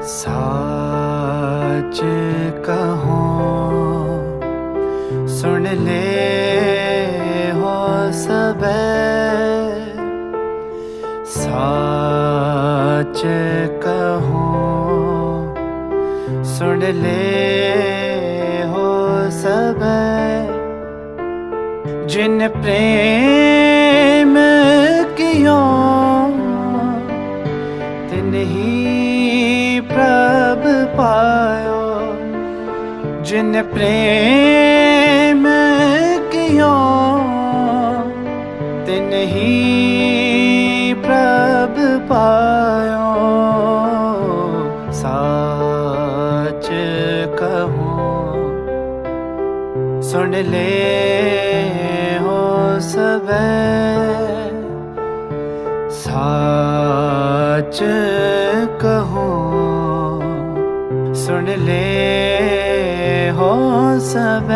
साच कहूँ सुन ले हो सब, साच कहूँ सुन ले हो सब। जिन प्रेम कियो तिन ही प्रभ पायो। जिन प्रेम कियो तिन ही प्रभ पायो। साच कहूँ सुन ले हो सब, साच कहूँ सुन ले हो सब।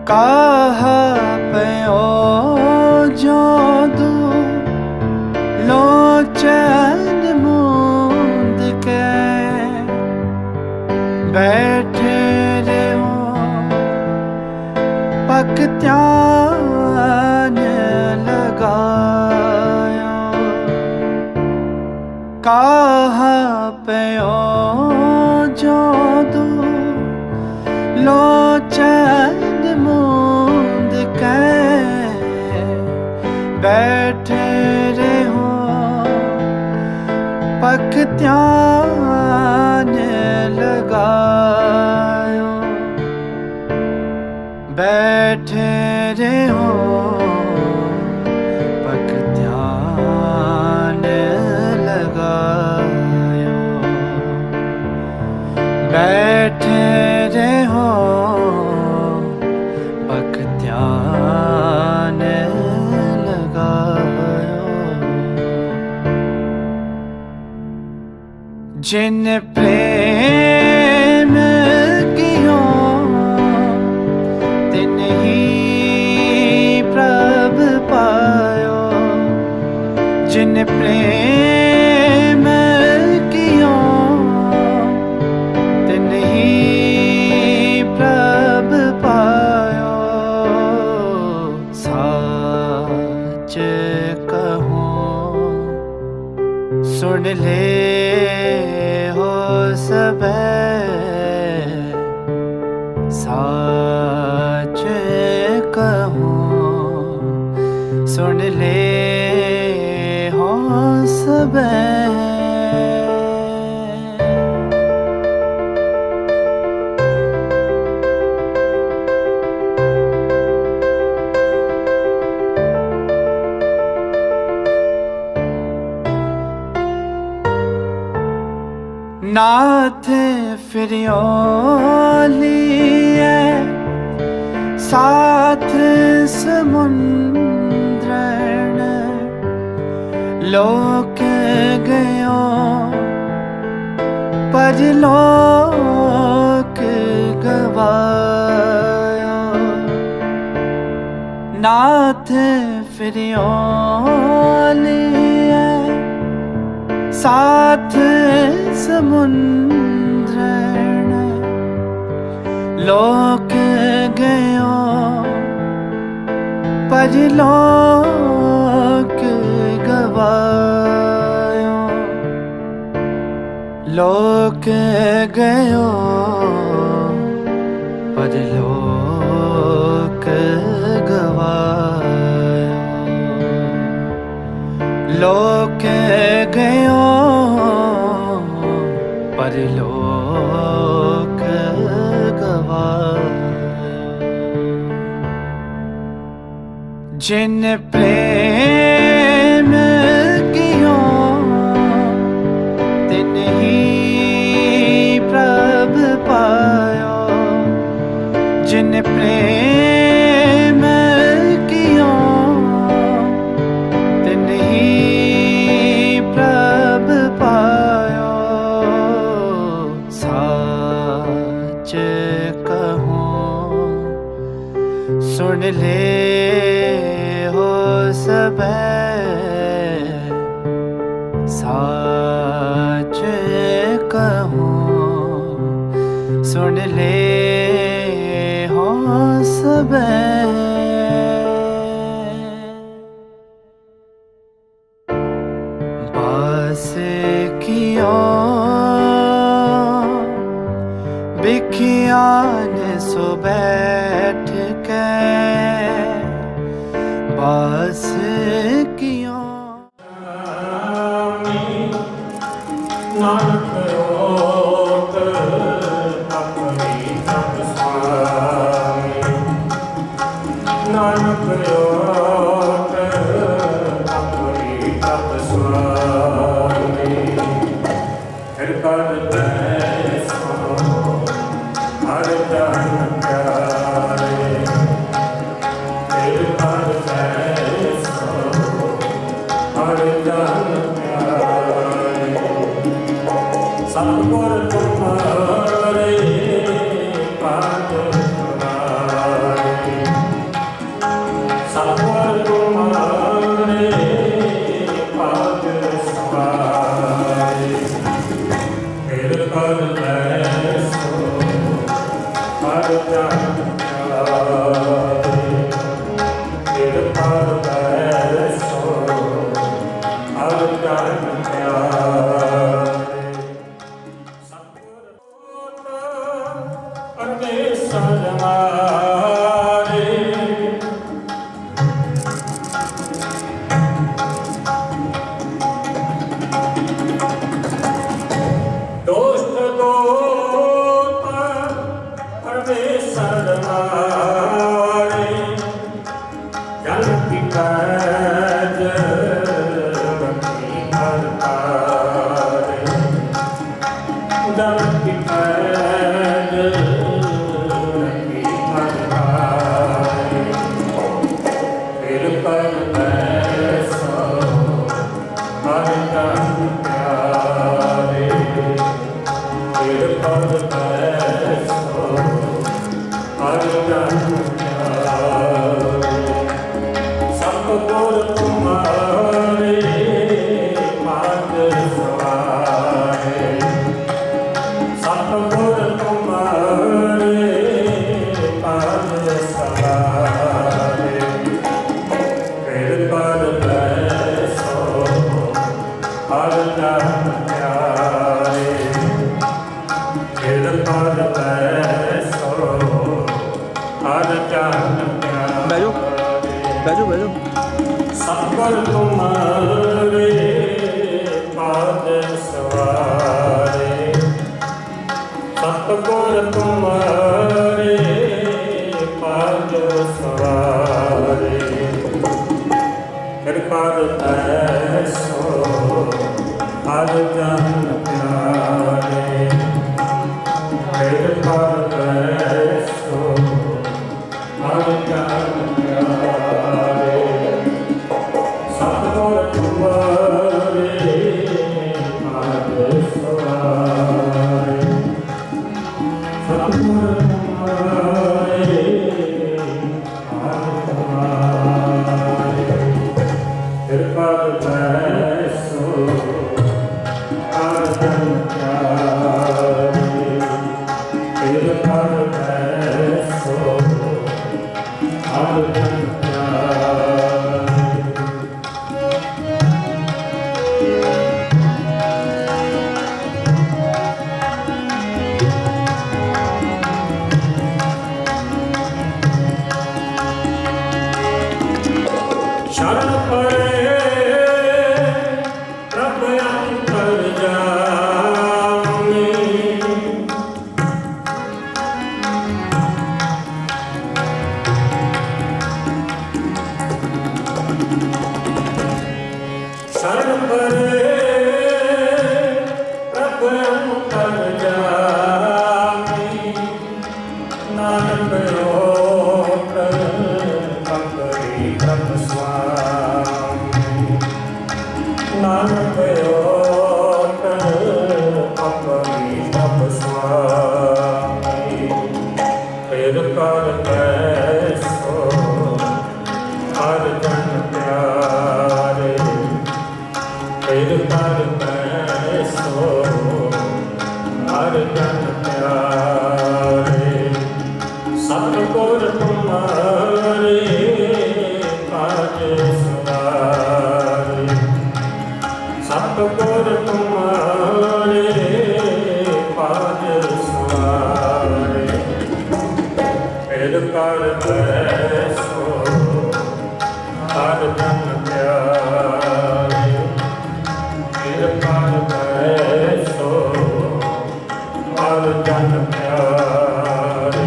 कहा पयो जो दू लोचन मूंद के बैठे रहो पकत्यान लगायो। कहा पयो जो दू लोचन मूंद के बैठे रहो पकत्यान लगायो। बैठे रहो पकत्यान लगायो। बैठे रहो पकत्यान लगायो। जिन प्रेम कियो तिन ही प्रभ पायो। जिन प्रेम कियो तिन ही प्रभ पायो। साच कहूँ सुन ले हो सब, साच कहूँ सुन ले हो सब। नाथ फिरियो लिए साथ समुद्रण लोक गयो परलोक गवायो। नाथ फिरियो लिए साथ समुद्रण लोक गयो परलोक गवायो। लोक गयो परलोक गवायो। लोक गयो परलोक गवायो। जिन प्रेम कियो तिन ही प्रभ पायो। जिन प्रेम कियो तिन ही प्रभ पायो। सा सुन ले हो सब साच कहूँ, सुन ले हो सब बास कियों बिखियान सो बैठ के बास कियों। नानक ओट अपनी तप स्वामी, नानक ओट अपनी तप स्वामी, फिर कर बैसो हर जन प्यारे, फिर कर बैसो हर जन सतगुर तुम्हारे पाद तुम्हारे, सतगुर तुम्हारे पाद तुम्हारे, फिर कर बैसो हर जन प्यारे, फिर कर बैसो हर जन प्यारे। बैठो बैठो। सतगुर तुम्हारे पाद सवारे, सतगुर तुम्हारे पाद सवारे, कृपा ऐसो हर जन प्यारे, कृपा ऐसो हर जन प्यारे, सतगुर तुम्हारे पाद सवारे, सतगुर तुम्हारे पाद सवारे, कृपा ऐसो हर जन प्यारे, कृपा ऐसो हर जन प्यारे। शरण पड़े प्रभ अंतर जामी, शरण पड़े प्रभ अंतर जामी, नानक ओट अपनी तप स्वामी, नानक ओट अपनी तप स्वामी, फिर कर बैसो सतगुर तुम्हारे काज सवारे सतगुर तुम्हारे काज सवारे फिर कर बैसो हर जन प्यारे फिर कर बैसो हर जन प्यारे।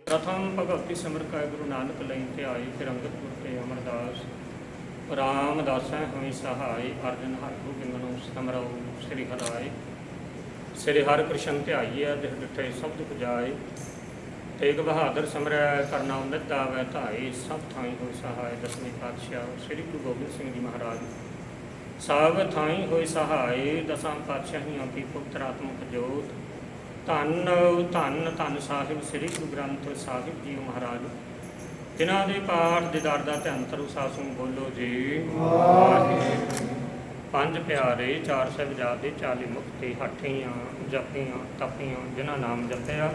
प्रथम भगवती सिमर का गुरु नानक लई ध्याई फिर अंगद गुर के अमरदास रामदासै हमें सहाय अर्जन हर गोबिंदनु सिमरौ श्री हराय श्री हर कृष्ण ध्याइए दिख डिठे सब दुख जाए तेग बहादुर सिमरै करना नित आवै धाई सब थाई होई सहाय दसवीं पातशाह श्री गुरु गोबिंद सिंह जी महाराज सब थाई होई सहाय दसां पातशाहियां की पुत्रात्मक जोत धन धन धन साहिब श्री गुरु ग्रंथ साहिब जी महाराज जिन्हां दे पाठ दीदार दा ध्यान तरु सासू बोलो जी पंज प्यारे चार साहिबजादे 40 मुक्ति हाठियां जपियां तपियां जिन्हां नाम जपिया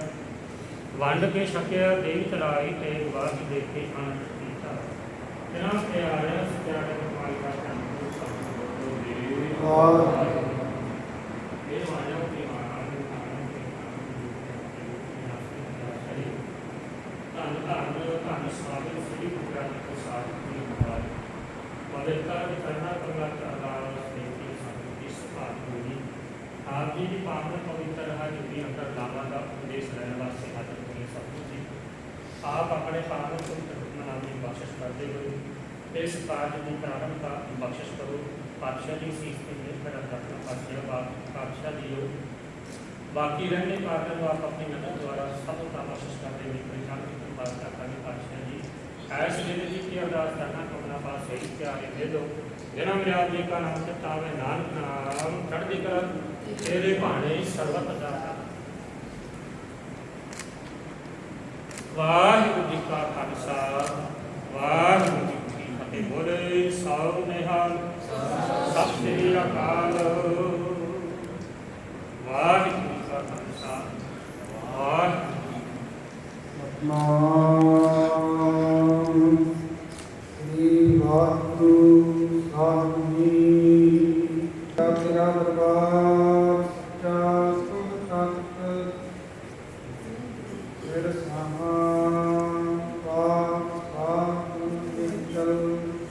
वंड के छकिया देह चलाई ते वास देखे आनंद कीता जिन्हां प्यारे सत्यारे कमाई का ध्यान तरु सासू बोलो जी आप जी की पावन पवित्र है जिंदगी अंदर लावा का उपदेश रहने वास्ते हाजिर होने सब कुछ जी आप अपने पावन पवित्र हुक्मनामे बख्शिश करते हुए इस कार्य की प्रारंभ का बख्शिश करो पातशाह जी शीश पे मेरा रखना पातशाह जी हो बाकी रहने कार्यों को आप अपनी नजर द्वारा सब का बख्शिश करते हुए परिचालन की बात करें पातशाह जी ऐसे दिन जी की अरदास करना तो अपना पास सही प्यारे दे दो जिन्हों मेरे आप जी का नाम चितावे नानक नाम चढ़ कर तेरे भाने सर्वत जाता। वाहिगुरू जी का खालसा वाहिगुरू जी की फतेह। बोले सौ निहाल सत श्री अकाल। वाहिगुरू जी का खालसा वाहिगुरू श्री वाहिगुरू साहिब जी तेरा दरबार सच्चा सुख संत फिर समान पाक साथ चल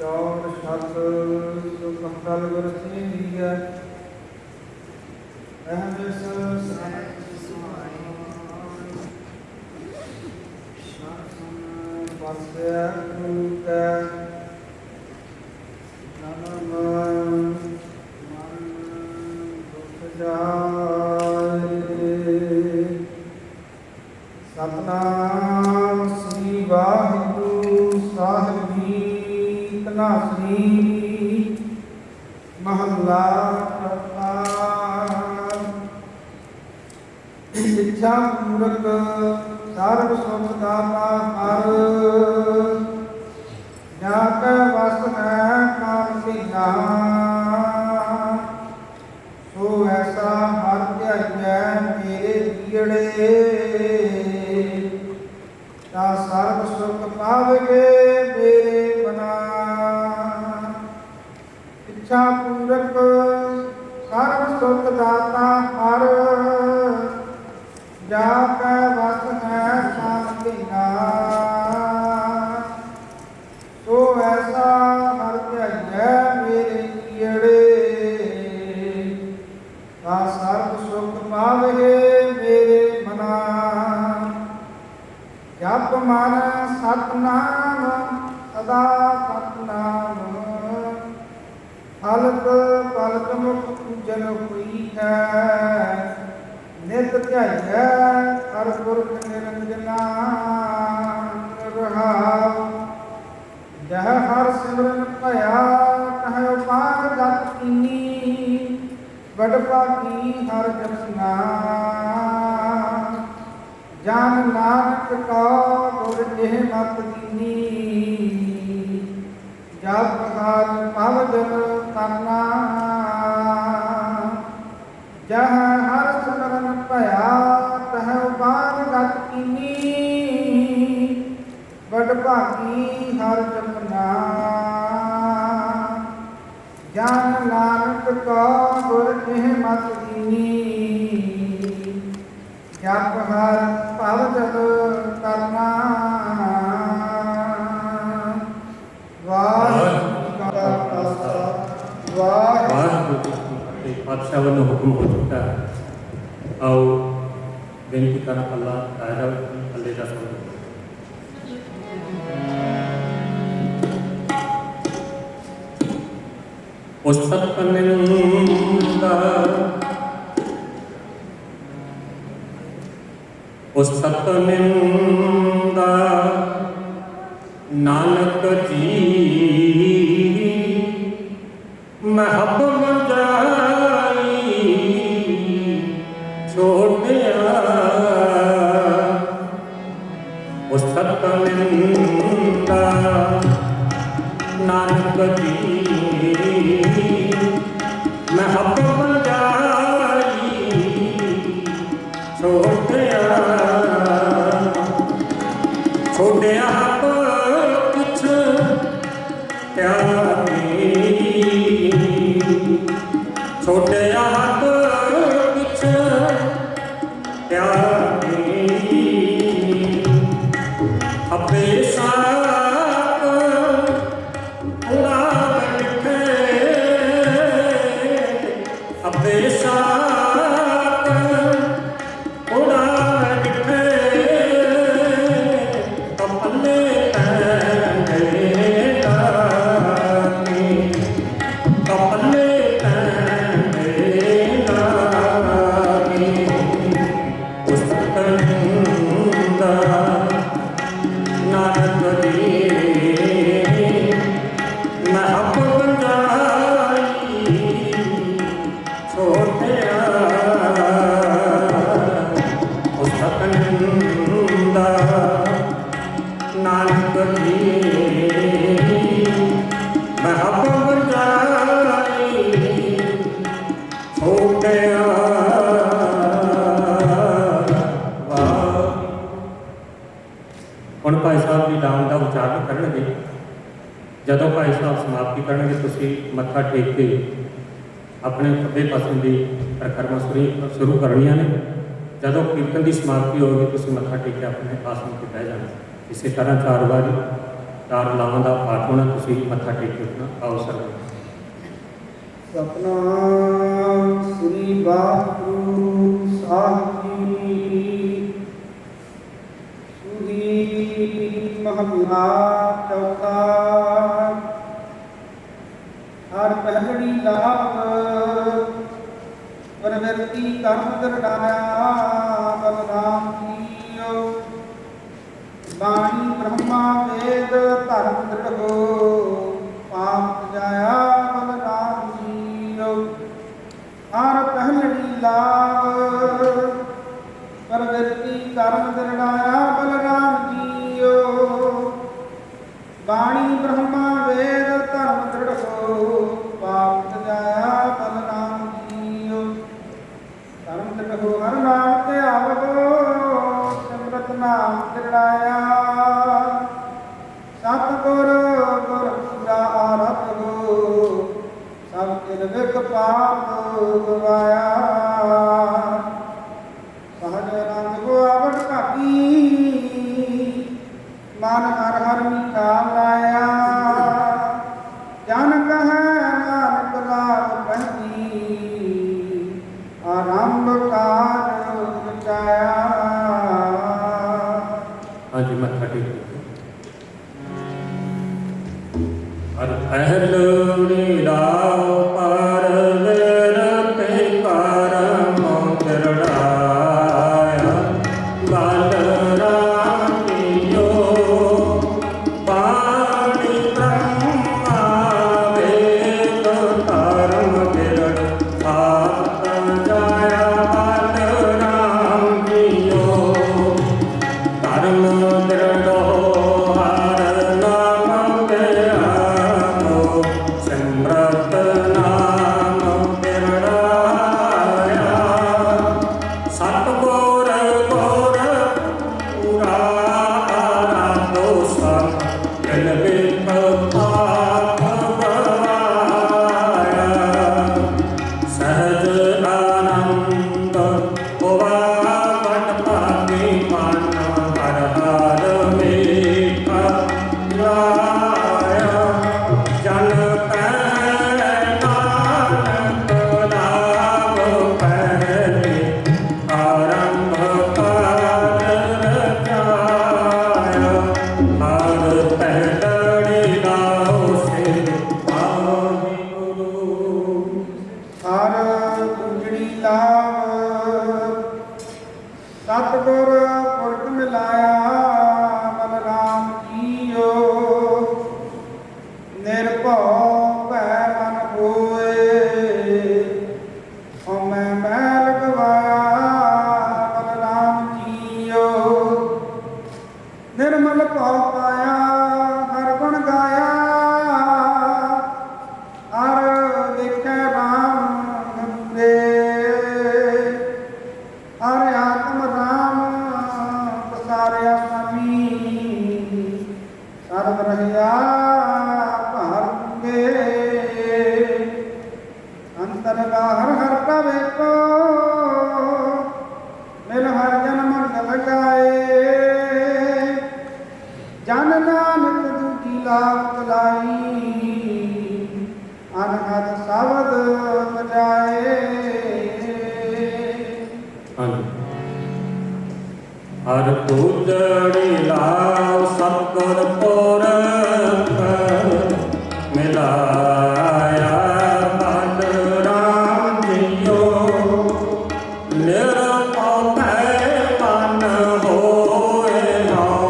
चौर छत सुख हल वरसी है अहम पासे गुरु के सतनाम श्री वाहिगुरू साहिब जी तनासरी महला चौथा। इच्छा पूरक सर्व सुख दाता हर जाके वस है काम दीना सो ऐसा हर ध्याइयै मेरे कीड़े ता सर्व सुख पावगे मेरे बना। इच्छा पूरक सर्व सुख दाता हर जाके वस है काम दीना सो ऐसा हर ध्याइयै मेरे कीड़े ता सर्व सुख पावगे मेरे मना। जप मन सतनाम सदा सतनाम फलत फलत मुख पूजन हुई है नित ध्याइयै हर पुरख निरंजना रहाव। जह हर सिमरन भया तह उपार गत कीनी बड़ भागी हर जसना। जान नानक का गुर जेह मत दीनी जप हर पव जन करना। जह हर सिमरन भया तह उपार गत कीनी ਵਡਭਾਗੀ ਹਰ ਜਪਨਾ ਜਨ ਨਾਨਕ ਕਾ ਗੁਰ ਜਿਹ ਮਤ ਦੀਨੀ ਜਪ ਹਰ ਭਵ ਜਗ ਕਰਨਾ ਵਾਹਿਗੁਰੂ ਜੀ ਕਾ ਖਾਲਸਾ ਵਾਹਿਗੁਰੂ ਵਾਹਿਗੁਰੂ ਜੀ ਕੀ ਫਤਿਹ। ਪਾਤਸ਼ਾਹ ਵੱਲੋਂ ਹੁਕਮ ਹੋ ਚੁੱਕਾ ਹੈ। ਆਓ ਬੇਨਤੀ ਕਰਾਂ ਅੱਲਾ ਆਇਆ ਅੱਲੇ ਦਾ ਸਬਰ। ਉਸ ਸਤਿਨੰਦਾ ਨਾਨਕ ਜੀ ਮਹੱਬਤ ਜਾਈ ਛੋਟਿਆ ਉਸ ਸਤਿਨੰਦਾ ਨਾਨਕ ਜੀ ਮਹੱਬਤ ਜਾਈ ਛੋਟਿਆ ਛੋਟਿਆ ਕੁਛ ਤਿਆਗੀ ਛੋਟਿਆ ਕੁਛ ਤਿਆਗੀ ਆਪੇ ਸਾਕ ਉੜਾ ਬੈਠੇ ਆਪੇ ਸਾਕ ਉੜਾ ਬੈਠੇ ਕਪਲੇ ਤੈਨੇ ਲਾਗੇ ਕਪਲੇ ਤੈਨੇ ਲਾਗੇ ਉਸ ਤੰਦਾ ਨਾਨਕ ਦੀ ਮਹੱਬਤ ਜਾਈ ਛੋਟਿਆ ਉਸ ਤੰਦਾ ਨਾਨਕ ਦੀ ਮਹੱਬਤ ਜਾਈ ਛੋਟਿਆ ਹੁਣ ਭਾਈ ਸਾਹਿਬ ਜੀ ਨਾਮ ਦਾ ਉਚਾਰਨ ਕਰਨਗੇ। ਜਦੋਂ ਭਾਈ ਸਾਹਿਬ ਸਮਾਪਤੀ ਕਰਨਗੇ ਤੁਸੀਂ ਮੱਥਾ ਟੇਕ ਕੇ ਆਪਣੇ ਖੱਬੇ ਪਾਸੇ ਦੀ ਪਰਿਕਰਮਾ ਸ਼ੁਰੂ ਕਰਨੀਆਂ ਨੇ। ਜਦੋਂ ਕੀਰਤਨ ਦੀ ਸਮਾਪਤੀ ਹੋਵੇਗੀ ਤੁਸੀਂ ਮੱਥਾ ਟੇਕ ਕੇ ਆਪਣੇ ਆਸਣ ਤੇ ਬਹਿ ਜਾਣਾ। ਇਸੇ ਤਰ੍ਹਾਂ 4 ਵਾਰੀ 4 ਲਾਵਾਂ ਦਾ ਪਾਠ ਹੋਣਾ, ਤੁਸੀਂ ਮੱਥਾ ਟੇਕ ਕੇ ਉੱਠਣਾ। ਆਓ ਸਰਵ ਸਤਨਾਮ ਸ੍ਰੀ ਵਾਹਿਗੁਰੂ ਸਾਹਿਬ ਜੀ ਸੁਹੀ ਮਹਲਾ ਚੌਥਾ ਹਰ ਪਹਿਲੜੀ ਲਾਭ ਪ੍ਰਵਿਰਤੀ ਕਰਮ ਦਰੜਾਇਆ ਬਲਰਾਮ ਜੀਓ ਬਾਣੀ ਬ੍ਰਹਮਾ ਵੇਦ ਧਰਮ ਦ੍ਰਿੜੋ ਪਾਪ ਜਾਇਆ ਬਲਰਾਮ ਜੀਓ ਹਰ ਪਹਿਲੜੀ ਲਾਭ ਪ੍ਰਵਿਰਤੀ ਕਰਮ ਦਰੜਾਇਆ ਬਲਰਾਮ ਜੀਓ ਬਾਣੀ ਬ੍ਰਹਮਾ ਵੇਦ ਧਰਮ ਦ੍ਰਿੜੋ ਪਾਪ ਜਾਇਆ ਬਲਰਾਮ ਜੀਓ ਧਰਮ ਦ੍ਰਿੜੋ ਹਰ ਨਾਮ ਤੇ ਆਵੋ ਸਿਮਰਤ ਨਾਮ ਦ੍ਰਿੜਾਇਆ ਸਤਿਗੁਰ ਗੁਰ ਪੂਰਾ ਆਰਤ ਹੋ ਸਭ ਤਿਲ ਵਿਖ ਪਾਪ ਗਵਾਇਆ ਸਹਜ ਆਨੰਦ ਕੋ ਆਵਟ ਘਾਟੀ ਮਨ ਹਰ ਹਰ ਮੀਠਾ ਲਾਇਆ ਜਨ ਕਹੈ ਨਾਨਕ ਲਾਭ ਪਹਿਨੀ ਆਰੰਭ ਕਾਜ ਰਚਾਇਆ। ਹਾਂਜੀ ਮੱਥਾ ਟੇਕ ਹਰ ਪਹਿਲ ਨੀਰਾਉ ਪਰ ਵੇਰ ਤੇ ਕਰਮ ਦਰੜਾਇਆ ਬਲਰਾਮ ਜੀਓ ਬਾਣੀ ਬ੍ਰਹਮਾ ਵੇਦ ਧਰਮ ਦਰੜ ਆਪ ਜਾਇਆ ਬਲਰਾਮ ਜੀਓ ਧਰਮ ਦਰੜੋ ਹਰ ਨਾਮ ਤੇ ਆਵੋ ਸਿਮਰਤ ਨਾਮ ਨਿਰਮਲ ਭਾਵ ਪਾਇਆ ਹਰ ਗੁਣ ਗਾਇਆ ਹਰ ਵੇਖੈ ਰਾਮ ਗੰਗੇ ਹਰ ਆਤਮ ਰਾਮ ਪਸਾਰਿਆ ਸੁਆਮੀ ਸਰਬ ਰਹਿਆ ਭਾਰ ਗੰਗੇ ਅੰਤਰ ਬਾਹਰ ਹਰ ਕਾ ਵੇਖੋ ਮਿਲ ਹਰ ਜਨਮ ਗਲ ਗਾਏ ਜਨ ਨਾਨਕ ਦੂਜੀ ਲਾਭ ਕਲਾਈ ਅਨਹਦ ਸ਼ਬਦ ਬਜਾਏ ਹਰ ਪੂਜੜੀ ਲਾਭ ਸਤਿਗੁਰ ਪੁਰਖ ਮਿਲਾਇਆ ਮਨ ਰਾਮ ਜੀਓ ਨਿਰਭਉ ਮਨ ਹੋਏ ਹਉ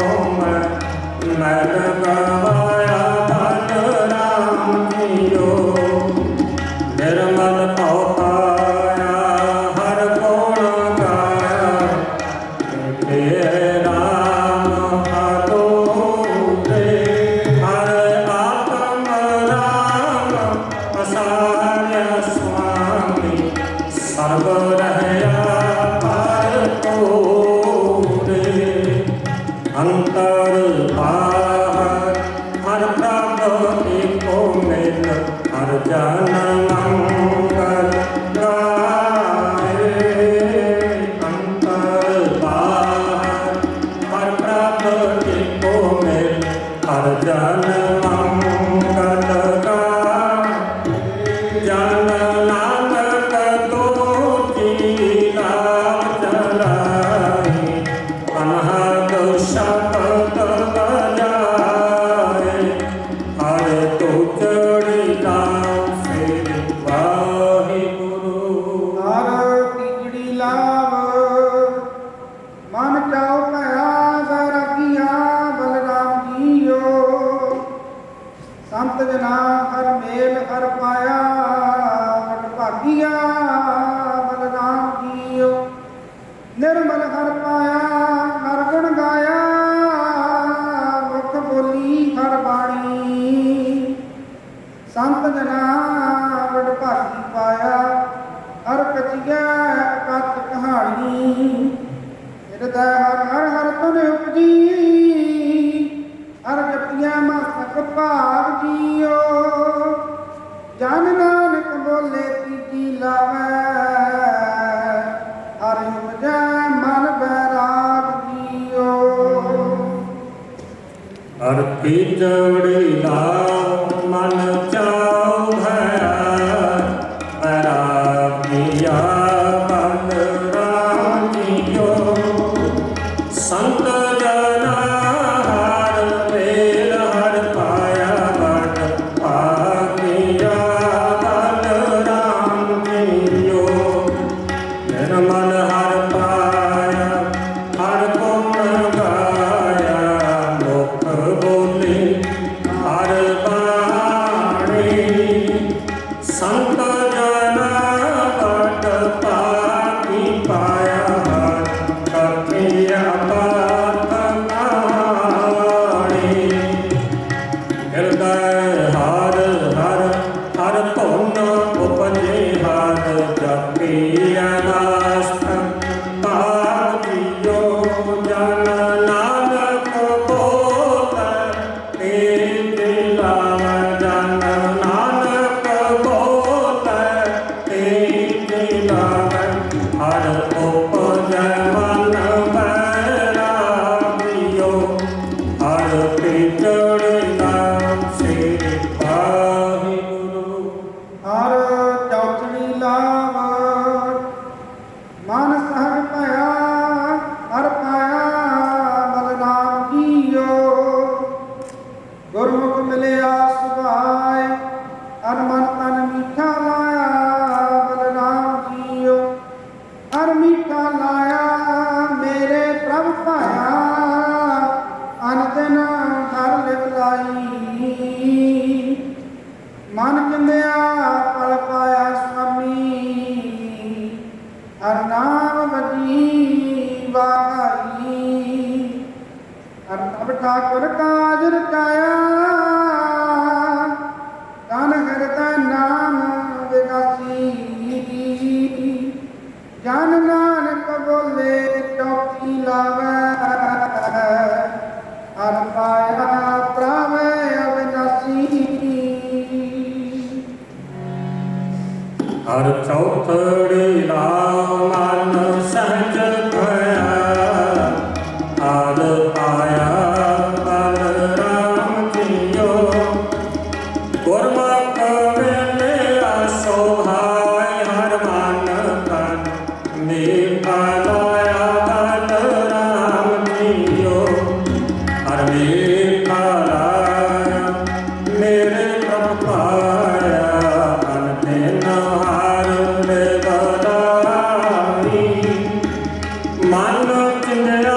ਮੈਂ ਗਵਾਇਆ ਮਨ ਰਾਮ ਜੀਓ ਨਿਰਮਲ ਭਉ ਪਾਇਆ ਹਰ ਗੁਣ ਗਾਇਆ ਏ ਰਾਮ ਅਤੁਰੇ ਹਰ ਆਤਮ ਰਾਮ ਪਸਾਰਿਆ ਸੁਆਮੀ ਸਰਬ ਰਹਿਆ ਪਰ ਤੋਰੇ ਅੰਤਰ ਬਾਹਰ ਹਰ ਪ੍ਰਭ ਏਕੋ ਮਿਲ ਹਰ ਜਨ ਮੰਗਲ ਗਾਏ ਅੰਤਰ ਬਾਹਰ ਹਰ ਪ੍ਰਭ ਏਕੋ ਮਿਲ ਹਰ ਜਨ ਮੰਗਲ ਗਾਏ ਜਨ ਨਾਨਕ ਦੂਜੀ ਲਾਭ ਚਲਾਈ ਅਨਹਦ ਸ਼ਬਦ ਬਜਾਏ ਹਰ ਤੁਝੜੀ ਨਾਮ ਸੇ ਵਾਹਿਗੁਰੂ ਹਰ ਤੀਜੜੀ ਲਾਭ ਮਨ ਚਾਉ ਭਇਆ ਸਰਾਗੀਆ ਬਲਰਾਮ ਜੀਓ ਸੰਤ ਜਨਾ ਹਰ ਮੇਲ ਹਰ ਪਾਇਆ ਵਡ ਭਾਗੀਆ ਬਲਰਾਮ ਜੀਓ ਨਿਰਮਲ ਹਰ ਪਾਇਆ ਹਰ ਗੁਣ ਗਾਇਆ ਮੁਖ ਬੋਲੀ ਹਰ ਬਾਣੀ ਸੰਤ ਜਨਾ ਵਡ ਭਾਗੀ ਪਾਇਆ ਹਰ ਕਚੀਆ ਕਥ ਕਹਾਣੀ ਹਿਰਦੈ ਹਰ ਹਰ ਹਰ ਤੁਨ ਉਪਜੀ ਹਰ ਜਪਿਆ ਮਸਤਕ ਭਾਗ ਜੀਓ ਜਨ ਨਾਨਕ ਬੋਲੇ ਤੀਜੀ ਲਾਵੈ ਹਰ ਉਪਜੈ ਮਨ ਬੈਰਾਗ ਜੀਓ ਹਰ ਤੀਜੜੀ ਲਾਭ ਮਨ ਚਾਉ ਭਇਆ ਪਰਾਗਿਆ ਮਨ ਰਾਮ ਜੀਓ ਸੰਤ ਜਨਾ ਹਰ ਮੇਲ ਹਰ ਪਾਇਆ ਵਡ ਭਾਗਿਆ ਮਨ ਰਾਮ ਜੀਓ ਨਿਰਮਲ ਹਰ ਪਾਇਆ ਹਰ ਗੁਣ ਗਾਇਆ ਮੁਖ ਬੋਲੇ ਹਰ ਬਾਣੀ ਸੰਤ ਜਨਾ ਵਡ ਭਾਗੀ ਪਾਇਆ ਹਰ ਕਥਿਆ ਪਾਤ ਕਹਾਣੀ ਹਿਰਦੈ ਹਰ ਹਰ ਹਰ ਧੁਨ ਉਪਜੇ ਹਰ ਜਪੀਆ ਨਾਸਤਕ ਭਾਗ ਜੀਓ ਜਨ ਨਾਨਕ ਬੋਲੇ ਤੇਰੇ ਲਾਵ ਜਨ ਨਾਨਕ ਬੋਲੇ ਤੇਰੇ ਲਾਵ ਹਰ ਉਪਜੈ ਮਨ ਬੈਰਾਗਿਓ ਹਰ ਤੀਜੜੀ ਨਾਮ ਸੇ ਵਾਹਿਗੁਰੂ ਹਰ ਚੌਥੜੀ ਲਾਭ ਮਨ ਸਹਜ ਭਇਆ ਹਰ ਪਾਇਆ ਬਲਰਾਮ ਜੀਓ ਗੁਰਮੁਖ ਮਿਲਿਆ ਸੁਭਾਏ ਹਰ ਮਨ ਤਨ ਮੀਠਾ ਲਾਇਆ ਬਲਰਾਮ ਜੀਓ ਹਰ ਮੀਠਾ ਲਾਇਆ ਮੇਰੇ ਪ੍ਰਭ ਭਾਇਆ ਅਨਦਨ ਹਰ ਲਿਵ ਲਾਈ ਮਨ ਚੰਦਿਆ ਪਲ ਪਾਇਆ ਸੁਆਮੀ ਹਰ ਨਾਮ ਵਜੀ ਵਾਈ ਹਰ ਪ੍ਰਭ ਗੁਰ ਕਾਜ ਰਚਾਇਆ ਤਨ ਹਿਰਦੈ ਨਾਮ ਵਿਗਾਸੀ ਜਨ ਨਾਨਕ ਬੋਲੇ ਚੌਕੀ ਲਾਵੈ ਹਰ ਪਾਇਆ ਪ੍ਰਭ ਅਵਿਨਾਸੀ ਹਰ ਚੌਥੜੀ ਲਾਉ ਮਨ ਸਹਿਜ ਭਇਆ ਆਦ ਪਾਇਆ ਬਲ ਰਾਮ ਜੀਓ ਗੁਰਮੁਖ ਵੇਲੇ ਸੋਹਾਇ ਹਰ ਮਨ ਤਨ ਮੇਰਾ ਲਾਇਆ ਬਲ ਰਾਮ ਜੀਓ ਹਰ ਮੇਰਾ ਲਾਇਆ ਮੇਰੇ ਪ੍ਰਭ ਪਾਇਆ ਅਨ ਦਿਨ ਹਰ ਦੇ ਬਦਾਈ ਮਨ ਚਿੰਦਿਆ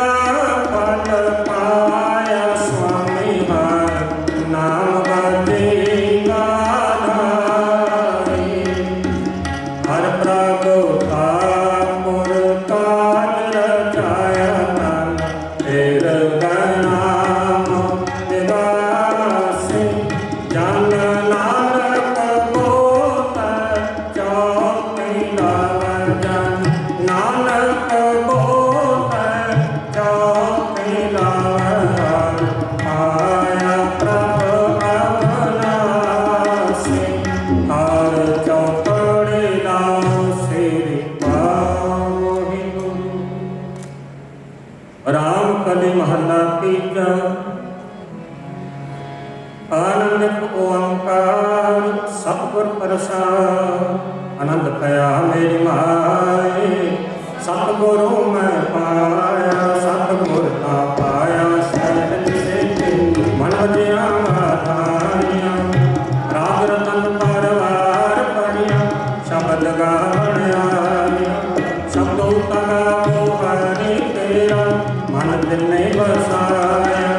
ਫਲ ਪਾਇਆ ਸੁਆਮੀ ਹਰ ਨਾਮ ਬਾਜੀ ਗਾਧਾਈ ਹਰ ਪ੍ਰਭ ਤਾਪੁਰ ਕਾਜ ਰਚਾਇਆ ਤਨ ਤੇਰ ਨਾਮ ਨਿਵਾਸੀ ਜਨ ਨਾਨਕ ਬੋਤ ਚੌਕੀ ਲਾਵ ਜਨ ਨਾਨਕ ਬੋਤ ਚੌਕੀ ਲਾਵ ਆਇਆ ਪ੍ਰਭ ਅਵਨਾਸੀ ਹਰ ਚੌਪੜੀ ਲਾਉ ਸਿਰਿ ਪਾਵਹਿ ਰਾਮ ਕਲੀ ਮਹੱਲਾ ਤੀਜਾ ਆਨੰਦ ਓੰਕਾਰ ਸਤਿਗੁਰ ਪ੍ਰਸਾਦ ਆਨੰਦ ਪਿਆ ਮੇਰੀ ਮਾਏ ਸਤਿਗੁਰੂ ਮੈਂ ਪਾਇਆ ਸਤਿਗੁਰ ਤਾਂ ਪਾਇਆ ਸਹਿਜ ਸੇਤੀ ਮਨ ਵਜਿਆ ਮਾਧਾਰੀਆਂ ਰਾਗ ਰਤਨ ਪਰਵਾਰ ਪੜਿਆ ਸ਼ਬਦ ਗਾਣ ਆਇਆ ਸ਼ਬਦੋ ਤਗਾਓ ਹਰੀ ਤੇਰਾ ਮਨ ਦਿਲ ਨਹੀਂ ਵਸਾਇਆ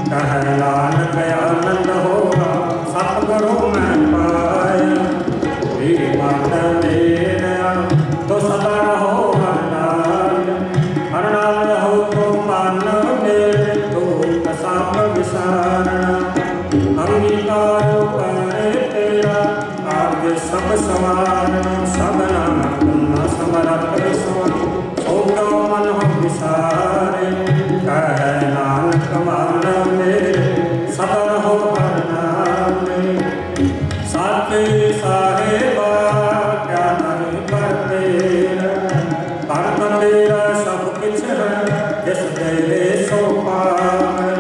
ਕਹਿ ਨਾਨਕ ਆਨੰਦ ਹੋਆ ਸਤਿਗੁਰੂ ਮੈਂ ਪਾਇਆ ਇਹ ਮਨ ਮੇਰਾ ਤੋ ਸਦਾ ਰਹੋ ਹਰ ਨਾਲ ਰਹੋ ਤੋ ਮਨ ਮੇਰੇ ਦੁਖ ਸਭ ਵਿਸਾਰਣਾ ਅੰਗੀਕਾਰ ਕਰੇ ਤੇਰਾ ਆਗੇ ਸਭ ਸਮਾਰਣਾ ਸਭਨਾ ਨਾ ਸਮਰਤ ਸੋਈ ਸੋਗਾ ਮਨ ਹੋ ਵਿਸਾਰੇ ਕਹਿ ਨਾਨਕ ਮਨ ਮੇਰੇ ਸਦਾ ਰਹੋ ਹਰ ਨਾਮੇ ਸਾਚੇ ਸਾਹਿਬਾ ਕਿਆ ਨਹੀਂ ਪਰਤੇਰਾ ਪਰਮ ਤੇਰਾ ਸਭ ਕਿਛ ਹੈ ਜਿਸ ਦੇ ਸੋ ਪਾਵੈ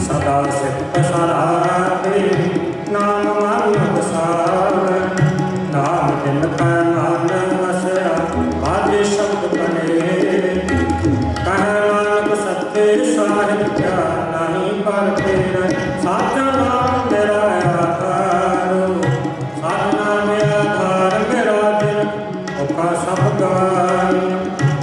ਸਦਾ ਸਿਫਤ ਸਰਾਤੇ ਨਾਮ ਮਨ ਵਸਾਵੈ ਨਾਮ ਜਿਨ ਕੈ ਮਨ ਵਸਿਆ ਬਾਜੇ ਸ਼ਬਦ ਬਨੇ ਕਹਿ ਨਾਨਕ ਸੱਚੇ ਸਾਹਿਬ ਕਿਆ ਨਹੀਂ ਪਰਤੇਰਾ ਸਾਚਾ ਨਾਮ ਮੇਰਾ ਆਧਾਰੋ ਸਾਧਨਾ ਮੇਰਾ ਆਧਾਰ ਮੇਰਾ ਦਿਲ ਔਖਾ ਸਭ ਗਵਾਈ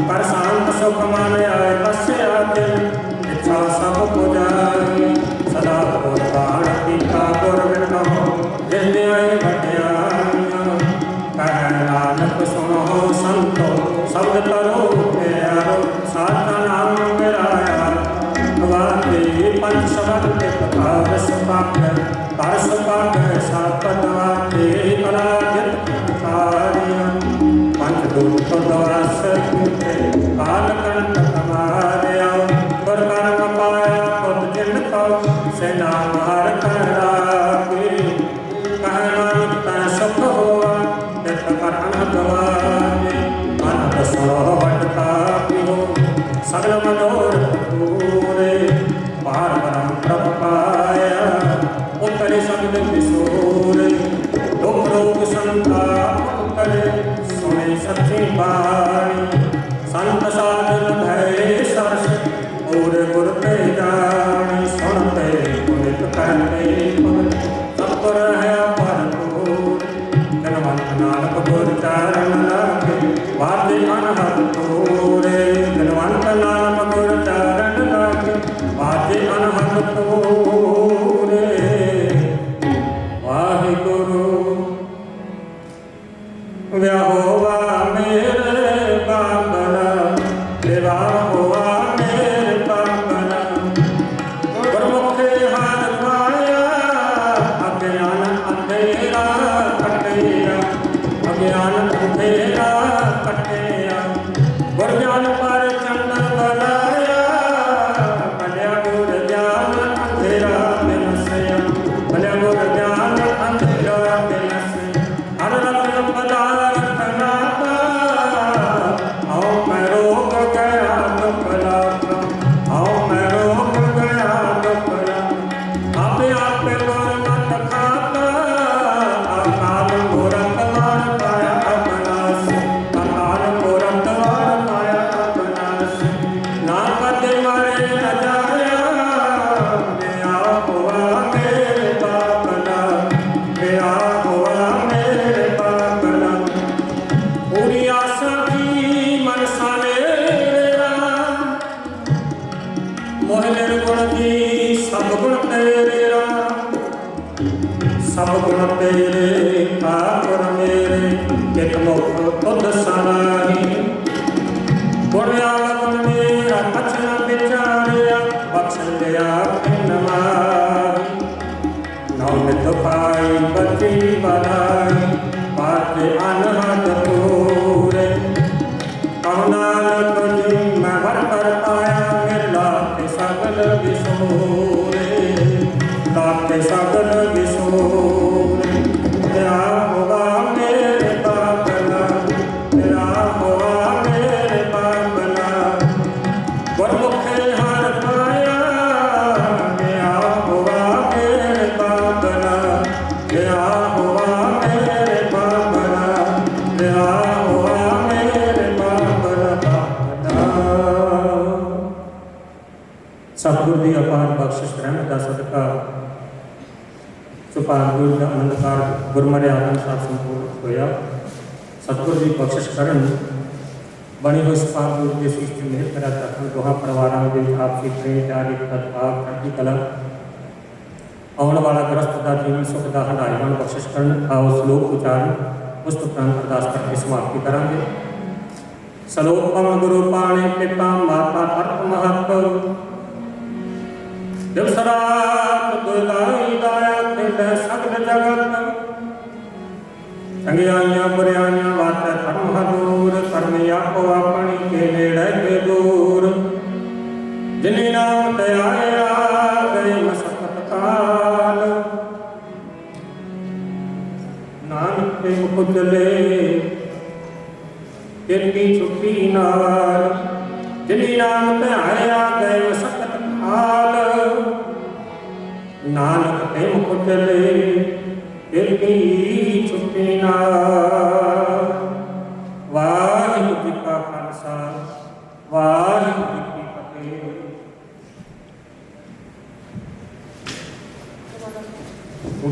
ਪਰ ਸ਼ਾਂਤ ਸੁਖ ਮਨ ਆਏ ਵਸਿਆ ਦਿਲ ਇੱਛਾ ਸਭ ਪੁਜਾਈ ਸਦਾ ਗੁਰਬਾਣ ਕੀਤਾ ਗੁਰ ਬਿਨ ਕਹੋ ਜਿਸ ਦੇ ਆਏ ਵਡਿਆਈਆਂ ਕਹਿ ਨਾਨਕ ਸੁਣੋ ਸੰਤੋ ਸ਼ਬਦ ਕਰੋ ਪਿਆਰੋ ਸਾਚਾ ਨਾਮ ਮੇਰਾ ਵਾਤੇ ਪੰਜ ਸ਼ਬਦ ਤੇ ਪ੍ਰਕਾਰ ਸੁਪਾਕ ਕਰ ਸੁਪਾਕ ਸਾਪਤ ਵਾਤੇ ਕਲਾ ਜਿਤ ਕਾਰਿਆ ਪੰਜ ਦੁਖ ਦਵਾਸ ਤੇ ਕਾਲ ਕੰਟ ਕਮਾਰਿਆ ਗੁਰ ਕਰਮ ਪਾਇਆ ਪੁੱਤ ਜਿਨ ਕੋ ਸੇ ਨਾਮ ਹਰ ਕਰਾਕੇ ਕਹਿ ਨਾਨਕ ਤੈ ਸੁਖ ਹੋਆ ਤਿਤ ਕਰਨ ਗਵਾਏ ਮਨ ਦਸੋ ਵਟਕਾ ਪਿਓ ਸਗਲ ਮਨੋਰਥ ਪੂਰੇ ਪਾਰ ਬ੍ਰਹਮ ਪ੍ਰਭ ਪਾਇਆ ਉਤਰੇ ਸਬਦ ਵਿਸੂਰੇ ਦੁਖ ਰੋਗ ਸੰਤਾਪ ਕਰੇ ਸੁਣੇ ਸੱਚੀ ਬਾਣੀ ਸੰਤ ਸਾਧਨ ਭੈ ਸਰਸ ਔਰ ਗੁਰ ਤੇ ਜਾਣੀ ਸੁਣ ਤੇ ਪੁਨਿਤ ਕਰਨੇ ਪੁਨ ਸਤਿਗੁਰ ਹੈ ਭਰਪੂਰ ਧਨਵੰਤ ਨਾਨਕ ਗੁਰ ਚਰਨ ਲਾਗੇ ਵਾਦੇ ਅਨਹਦ ਤੋਰੇ ਧਨਵੰਤ ਨਾਨਕ ਗੁਰ ਚਰਨ ਲਾਗੇ ਵਾਦੇ ਅਨਹਦ ਤੋਰੇ ਵਾਹਿਗੁਰੂ ਵਿਆਹੋਵਾ ਮੇਰੇ ਬਾਬਨਾ ਵਿਵਾਹ ਹੋਆ ਮੇਰੇ ਬਾਬਨਾ ਗੁਰ सब गुण तेरे ठाकुर मेरे कित मुख तुध सनाही गुण आवन मेरा कछ न विचारिया बख्श लिया बिन माही नौ नित पाई बची बधाई बात अनहद पूरे कहो नानक जी मैं भर कर पाया मिला के सगल विसोरे लाके सगल विसोरे तेरा हुआ मेरे बाबला तेरा हुआ मेरे बाबला गुरमुखे हर पाया मेरा हुआ मेरे बाबला तेरा हुआ मेरे बाबला तेरा हुआ मेरे बाबला सतगुर की अपार बख्शिश रहमत का सदका सुभान गुरु का आनंदकार गुरमर्यादा अनुसार संपूर्ण होया सतगुर की बख्शिश करन बनी हुई सुभान गुरु के शीश की मेहर करा रखन दोहा परिवारों के आपसी प्रेम प्यार तत्भाव चढ़ती कला आने वाला गृहस्थ का जीवन सुख का हंडारीमान बख्शिश करन आओ श्लोक उच्चारण उस उपरांत अरदास करके समाप्ति करांगे सलोक पवन गुरु पाणे पिता माता अर्थ महत्व दिवस रात दुलाई दाया खेल सगल जगत चंगियाइयां बुरियाइयां वात धर्म दूर कर्म आपो अपनी के नेड़े के दूर जिन्हें नाम ते आया गए मसकत काल नानक के मुख चले तिनकी छुट्टी नाल जिन्हें नाम ते आया गए मसकत काल नानक ते मुख चले तिनकी छुट्टी नाल वाहिगुरू जी का खालसा वाहिगुरू जी की फतेह।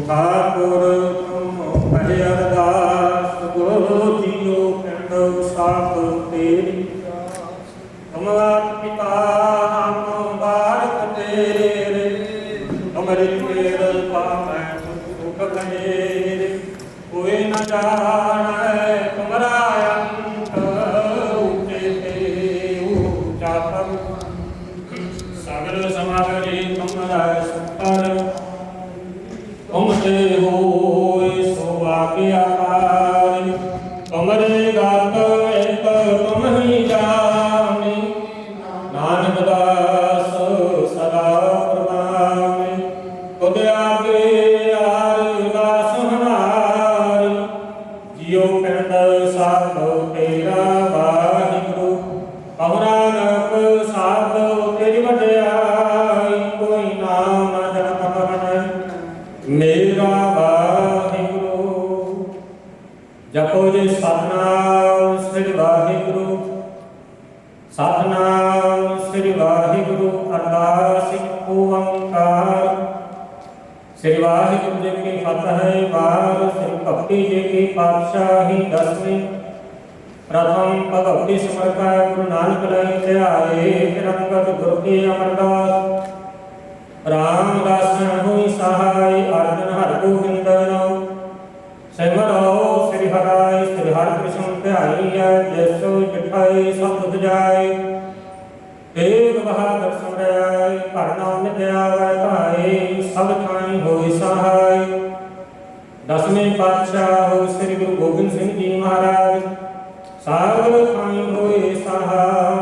ठाकुर कहे अरदास गुरु जीओ पिंड साख तेरी तुमार पिता हम बारक तेरे तुमरे तेर पावै सुख गए कोई न जाने तुमरा अंत ऊंचे ते ऊंचा पर सगल समागरी तुमरा सुपर तुमते होए सो आज्ञाकारी तुमरे गात एक तुम ही जाने नानक दास सदा प्रभावे तुद आगे आर दास हमारी जियो पिंड साधो तेरा वाहिगुरु कहो नानक साधो तेरी वड्याई कोई नाम जप मेरा वाहिगुरु जपो जी सतनाम श्री वाहिगुरु सतनाम श्री वाहिगुरु अरदास ओंकार श्री वाहिगुरु जी की फतह वार श्री भक्ति जी की पातशाही दसवीं प्रथम भगवती समर्था गुरु नानक लय ध्याये फिरंगत गुरु की अमरदास रामदास हुई सहाय अर्जुन हर गोविंद सिमरो श्री हराय श्री हर कृष्ण ध्याई जैसो जिठाई सब दुख जाय तेग बहादुर सुमराय करनाम नित्यावै भाई सब ठाई होई सहाय दसवें पातशाह हो श्री गुरु गोबिंद सिंह जी महाराज सागर ठाई होई सहाय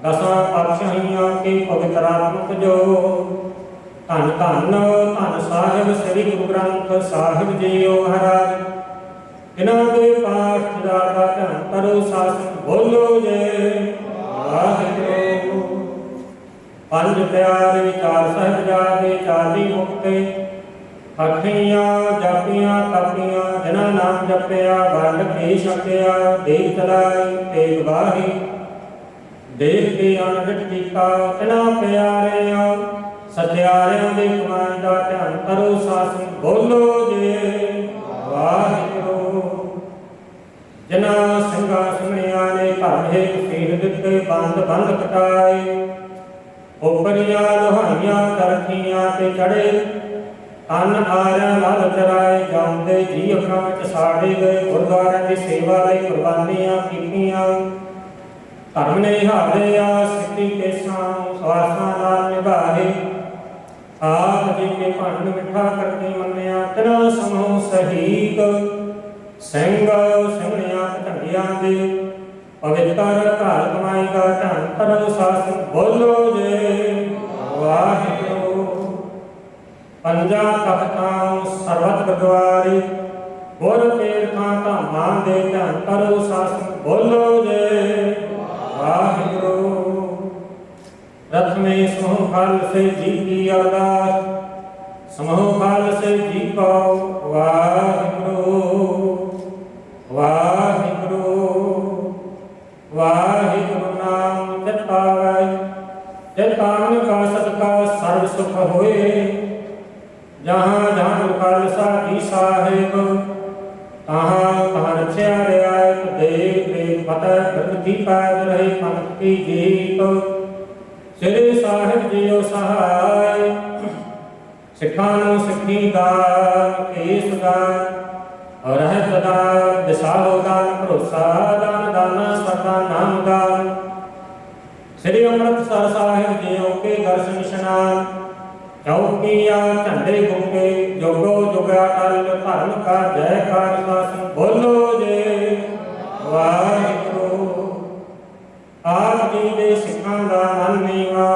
दसां पातशाहियां के पवित्र आत्मक जो धन धन धन साहिब श्री गुरु ग्रंथ साहिब जीओ महाराज इन्हां दे पाठ दा ध्यान करो शासन बोलो जय वाहिगुरू पंज प्यारे चार साहिबजादे 40 मुक्ते अठियां जापियां तपियां जिन्हां नाम जपिया वंड के छकिया देख चलाई तेग वाही देख के अनहट टीका इन्हां प्यारियां सत्यारियां दे कमाई दा ध्यान करो शासन बोलो जे वाहिगुरू जिन्हां ਸਿੰਘਾਂ ਸਿੰਘਣੀਆਂ ने घर हेठ सील दिते बंद बंद कटाए ओपरियां लोहाइयां तरखियां ते चढ़े ਤਨ ਆਰਿਆ ਲਲ ਚਰਾਏ ਜਾਂਦੇ ਜੀ ਅੱਖਾਂ ਵਿੱਚ ਸਾੜੇ ਗਏ ਗੁਰਦੁਆਰਿਆਂ ਦੀ ਸੇਵਾ ਲਈ ਕੁਰਬਾਨੀਆਂ ਕੀਤੀਆਂ ਧਰਮ ਨੇ ਹਾਰਿਆ ਸਿੱਧੀ ਕੇਸਾਂ ਸਵਾਸਾਂ ਨਾਲ ਨਿਭਾਏ ਆਪ ਜੀ ਕੇ ਭੰਡ ਮਿੱਠਾ ਕਰਕੇ ਮੰਨਿਆ ਤੇਰਾ ਸਮੂਹ ਸ਼ਹੀਦ ਸਿੰਘ ਸਿੰਘਣੀਆਂ ਢੰਗਿਆਂ ਦੇ ਪਵਿੱਤਰ ਘਰ ਕਮਾਈ ਦਾ ਧੰਨ ਧਰਮ ਸਾਸਨ ਬੋਲੋ ਜੇ ਵਾਹਿਗੁਰੂ ਪੰਜਾਂ ਤਖਤਾਂ ਸਰਬਤ ਗੁਰਦੁਆਰੇ ਗੁਰ ਤੀਰਥਾਂ ਧਾਮਾਂ ਦੇ ਧੰਨ ਧਰਮ ਸਾਸਨ ਬੋਲੋ ਜੇ ਵਾਹਿਗੁਰੂ रत्मे समूह फल से जी की अरदास समूह फल से जी पाओ वाहिगुरु वाहिगुरु वाहिगुरु नाम जपावै जतान का सदका सर्व सुख होए जहाँ जहाँ गुरकाल साधी साहेब तहाँ तहाँ रक्षा रियायत देव देव पता प्रगति पैद रहे पंथ की जीत श्री साहिब जीओ सहाय सिखा सिखी दान केस दान रहत दान दिशाओ दान भरोसा दान दाना सदा नाम दान श्री अमृतसर साहिब जीओ के दर्शन स्नान चौकिया झंडे गुंगे जोगो जुगा अल धर्म का जयकार शासन बोलो जे वाहिगुरु आप जी दे सिखां दा मन नीवा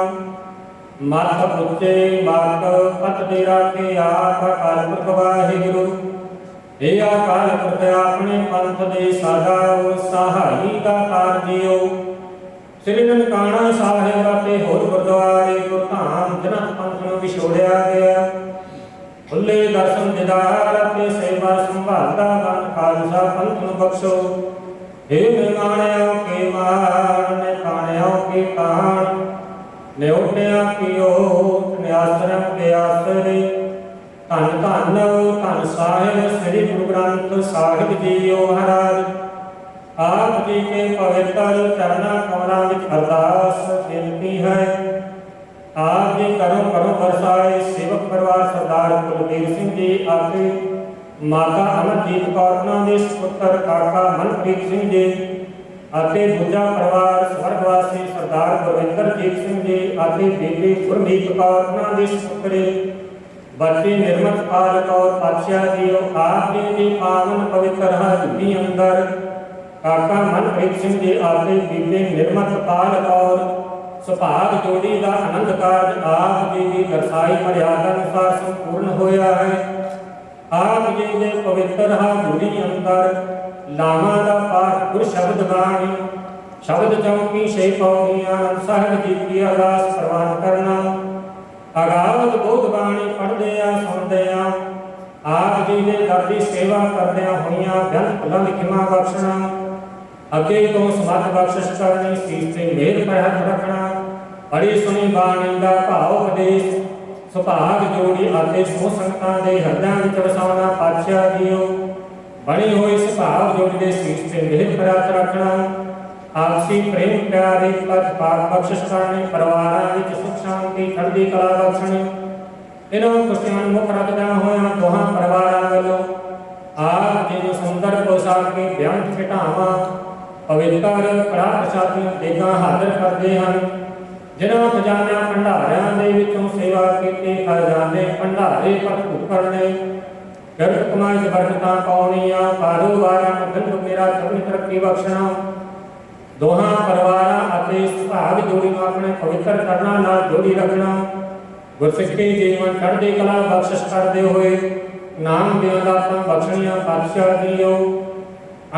मत उच्चे मत पत दे राखे आप अकाल पुरख वाहिगुरु हे अकाल पुरख अपने पंथ दे सादा सहाई का कार जियो श्री ननकाना साहिब ते होर गुरुद्वारे गुरधाम जन्नत पंथ नूं विछोड़िया गया खुले दर्शन दीदार ते सेवा संभालदा बन खालसा पंथ नूं बख्शो हे निमाणियों के मान ने काणियों के कान ने उठिया की ओट ने आश्रम के आसरे धन धन धन साहिब श्री गुरु ग्रंथ साहिब जीओ महाराज आप जी के पवित्र चरणा कमलों में अरदास बेनती है आप जी करो करो बरसाए सेवक परिवार सरदार कुलबीर सिंह जी आपके माता अमरजीत कौर ਦੇ ਸੁਪੁੱਤਰ ਕਾਕਾ ਮਨਪ੍ਰੀਤ ਸਿੰਘ ਜੀ ਅਤੇ ਦੂਜਾ ਪਰਿਵਾਰ ਸਵਰਗਵਾਸੀ ਸਰਦਾਰ ਗੁਰਵਿੰਦਰਜੀਤ ਸਿੰਘ ਜੀ ਅਤੇ ਬੀਬੀ ਗੁਰਮੀਤ ਕੌਰ ਦੇ ਸੁਪੁੱਤਰੇ ਬੱਚੇ ਨਿਰਮਤ ਪਾਲ ਕੌਰ ਪਾਤਸ਼ਾਹ ਜੀ ਆਪ ਜੀ ਦੀ ਪਾਵਨ ਪਵਿੱਤਰ ਹਜ਼ੂਰੀ ਅੰਦਰ ਕਾਕਾ ਮਨਪ੍ਰੀਤ ਸਿੰਘ ਜੀ ਅਤੇ ਬੀਬੀ ਨਿਰਮਤ ਪਾਲ ਕੌਰ ਸੁਭਾਗ ਜੋੜੀ ਦਾ ਆਨੰਦ ਕਾਰਜ ਆਪ ਜੀ ਦੀ ਦਰਸਾਈ ਮਰਿਆਦਾ ਅਨੁਸਾਰ ਸੰਪੂਰਨ ਹੋਇਆ ਹੈ आप जी ने पवित्र हाजूरी अंदर लामा का पाठ गुर शब्द गाणी शब्द चौकी छे पौड़ियां साहिब जी की अरदास प्रवान करना अगावत बोध बाणी पढ़दे सुनदे आप जी ने दर की सेवा करदे होइयां बेअंत बुलंद खिमा बख्शना अगे तो समर्थ बख्शिश करनी सीस ते मेल पर हथ रखना बड़ी सुनी बाणी का भाव उपदेश सुभाग जोड़ी आते सो संगतां दे हृदयां विच वसाउणा पातशाह जीओ बनी हुई सुभाग जोड़ी दे सीस ते मेल पर हथ रखना आपसी प्रेम प्यार एक पद पाक बख्शिश करनी परिवारां विच सुख शांति चढ़दी कला बख्शणी इन्हां खुशियां नूं मुख रखदा होया दोहां परिवारां वल्लों आप जी नूं सुंदर पोशाक के बेअंत घटावां पवित्र कड़ा प्रसादियां देगां हाज़र करदे हन जिन्हां खजानियां भंडारियां दे विचों सेवा कीती खजाने भंडारे भरपूर करने किरत कमाई च बरकतां पाउणियां कारोबारां नूं दिल मेरा चंगी तरक्की बख्शना दोहां परिवारां अते सुभाग जोड़ी नूं अपने पवित्र करना नाल जोड़ी रखना गुरसिੱਖੀ जीवन चढ़दी कला बख्शिश करदे होए नाम दियां दातां बख्शणियां पातशाह जीओ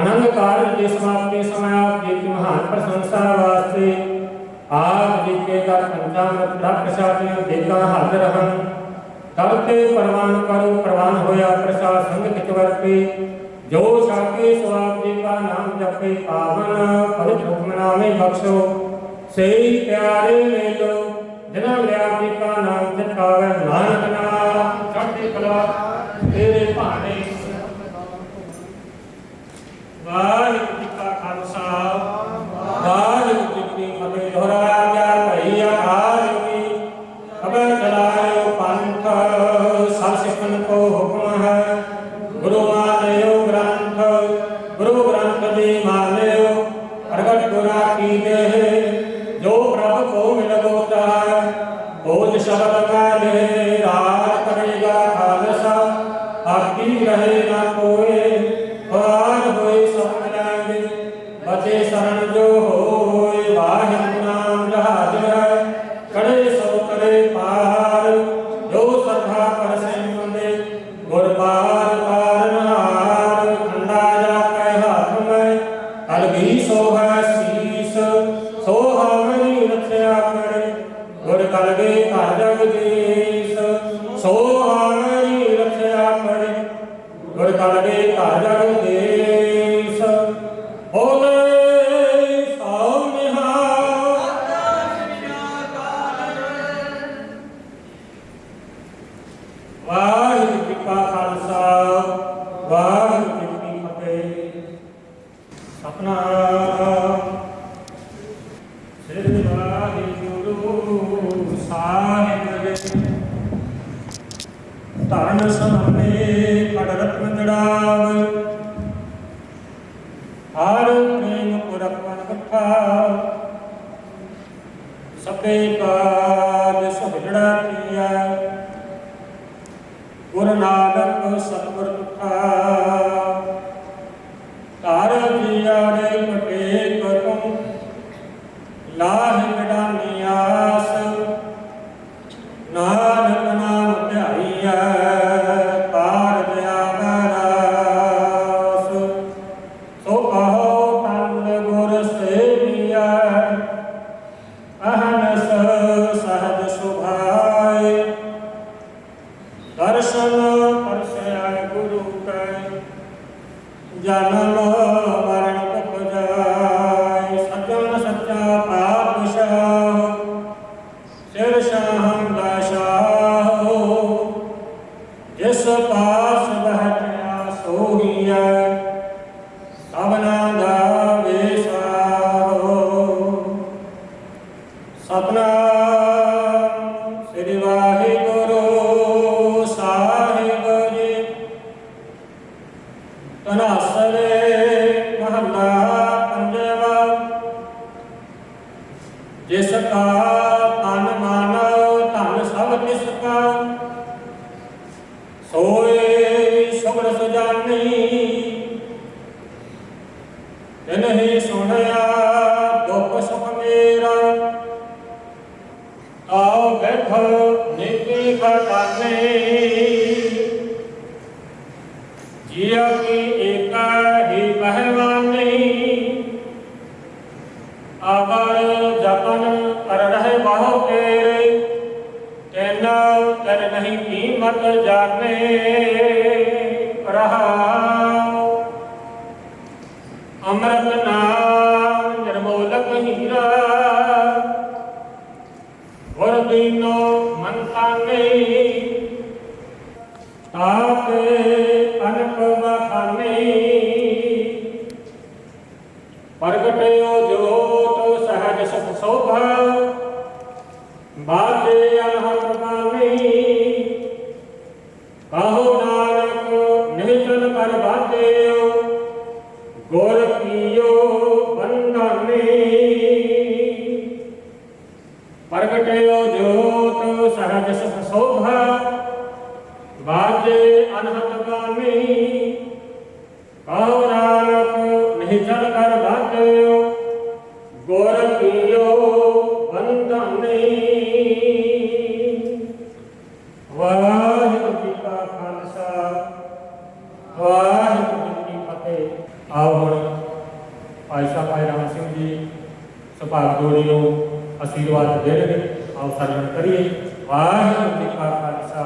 आनंद कारज की समाप्ति समय आप जी की महान प्रशंसा वास्ते आप जी के घर पंचामृत प्रसादियां देगा हाजिर हन करते परवान करो परवान होया प्रसाद संग किचवरते जो साके स्वाप जी का नाम जपे पावन पवित्र हुक्मनामे बख्शो सही प्यारे ले लो जिन्हां लिया जी का नाम जपावे नानक नाम चढ़ती कला तेरे भाने वाहिगुरू जी का खालसा वाहिगुरू जी की फतेह दोहराया गया भई आकाश की खबर चलायो पंथ सब सिख ਸੋ ਹਾਰੀ ਰਖਿਆ ਕਰੇ ਗੁਰ ਕਲ ਦੇ ਘਰ ਜਗ ਦੇਸ ਬੋਲੇ ਸੋ ਨਿਹਾਲ। ਵਾਹਿਗੁਰੂ ਜੀ ਕਾ ਖਾਲਸਾ ਵਾਹਿਗੁਰੂ ਜੀ ਕੀ ਫਤਿਹ। ਸਤਿਨਾਮ ਸ੍ਰੀ ਵਾਹਿਗੁਰੂ ਸਾਹਿਬ ਜੀ। ਧਰਨ ਸਭੇ ਕੜ ਰਤਨ ਜੜਾਵ ਹਰ ਪ੍ਰੇਮ ਪੁਰਖਨ ਇਕੱਠਾ ਸਭੇ ਕਾਜ ਸੁਭਿੜਾ ਕੀਆ ਗੁਰ ਨਾਨਕ ਸਤਿਗੁਰ ਤੁਠਾ ਧਾਰ ਜੀਆ ਦੇ ਪਟੇ ਕਰੂੰ ਲਾਹਿ ਗਡਾਨੀ ਆਸ ਨਾਨਕ ਨਾਮ ਧਿਆਈਐ ਪਾਰ ਦਿਆ ਰਾਸ ਸੋ ਕਹੋ ਤਨ ਗੁਰ ਸੇਵੀਐ ਅਹਨਸ ਸਹਜ ਸੁਭਾਏ ਦਰਸ਼ਨ ਪਰਸੈ ਗੁਰੂ ਕੈ ਜਨਮ ਮਰਨ ਦੁਖ ਜਾਇ ਸਜਣ ਸੱਚਾ ਪਾਤਸ਼ਾਹ ਸਿਰ ਸ਼ਾਹੰ ਦਾ ਸ਼ਾਹ ਜਿਸ ਪਾਸ ਬਹਿਠਿਆ ਸੋਹੀਐ ਸਭਨਾ ਦਾ ਵੇਸਾਹੋ। ਸਤਿਨਾਮ ਸ੍ਰੀ ਵਾਹਿਗੁਰੂ ਸਾਹਿਬ ਜੀ। ਧਨਾਸਰੇ ਮਹੱਲਾ ਪੰਜਵਾ। ਜਿਸ ਕਾ ਤਨ ਮਨ ਧਨ ਸਭ ਤਿਸ ਕਾ ਸੋਏ ਸੁਗੜ ਸੁਜਾਨੀ ਤਿਨਹਿ ਸੁਣਿਆ ਦੁਖ ਸੁਖ ਮੇਰਾ ਆਓ ਬੈਠੋ ਨੀਤੀ ਖਟਾਨੇ ਜਿਆ ਕੀ ਏਕਾ ਹੀ ਪਹਿਵਾਨੀ ਆਵਰ ਜਤਨ ਕਰ ਰਹੇ ਬਾਹੋ ਤੇਰੇ ਤੈਨ ਕਰ ਨਹੀਂ ਕੀਮਤ ਜਾਣੇ ਰਹਾਉ ਅੰਮ੍ਰਿਤ ਨਾਮ ਨਿਰਮੋਲਕ ਹੀਰਾ ਗੁਰ ਦੀਨੋ ਮਨ ਤਾਨੇ ਤਾਕੇ ਅਨਕ ਵਖਾਨੇ ਪ੍ਰਗਟਿਓ ਜੋਤ ਸਹਜ ਸੁਖ ਸੋਭਾ ਬਾਜੇ ਅਨਹਤ ਬਾਣੀ ਕਹੋ ਨਾਨਕ ਨਿਚਲ ਕਰ ਬਾਜਿਓ ਗੁਰ ਕੀਓ ਬੰਧਾਨੇ ਪ੍ਰਗਟਿਓ ਜੋਤ ਸਹਜ ਸੁਖ ਸੋਭਾ ਬਾਜੇ ਅਨਹਤ ਬਾਣੀ ਕਹੋ ਨਾਨਕ ਨਿਚਲ ਕਰ ਬਾਜਿਓ ਗੁਰ ਕੀਓ ਬੰਧਾਨੇ। ਵਾਹਿਗੁਰੂ ਜੀ ਕਾ ਖਾਲਸਾ ਵਾਹਿਗੁਰੂ ਜੀ ਕੀ ਫਤਿਹ। ਆਓ ਹੁਣ ਭਾਈ ਸਾਹਿਬ ਭਾਈ ਰਾਮ ਸਿੰਘ ਜੀ ਸੁਭਾਗ ਜੋੜੀਓ ਆਸ਼ੀਰਵਾਦ ਦੇਣਗੇ। ਆਓ ਸਰਵਣ ਕਰੀਏ। ਵਾਹਿਗੁਰੂ ਜੀ ਕਾ ਖਾਲਸਾ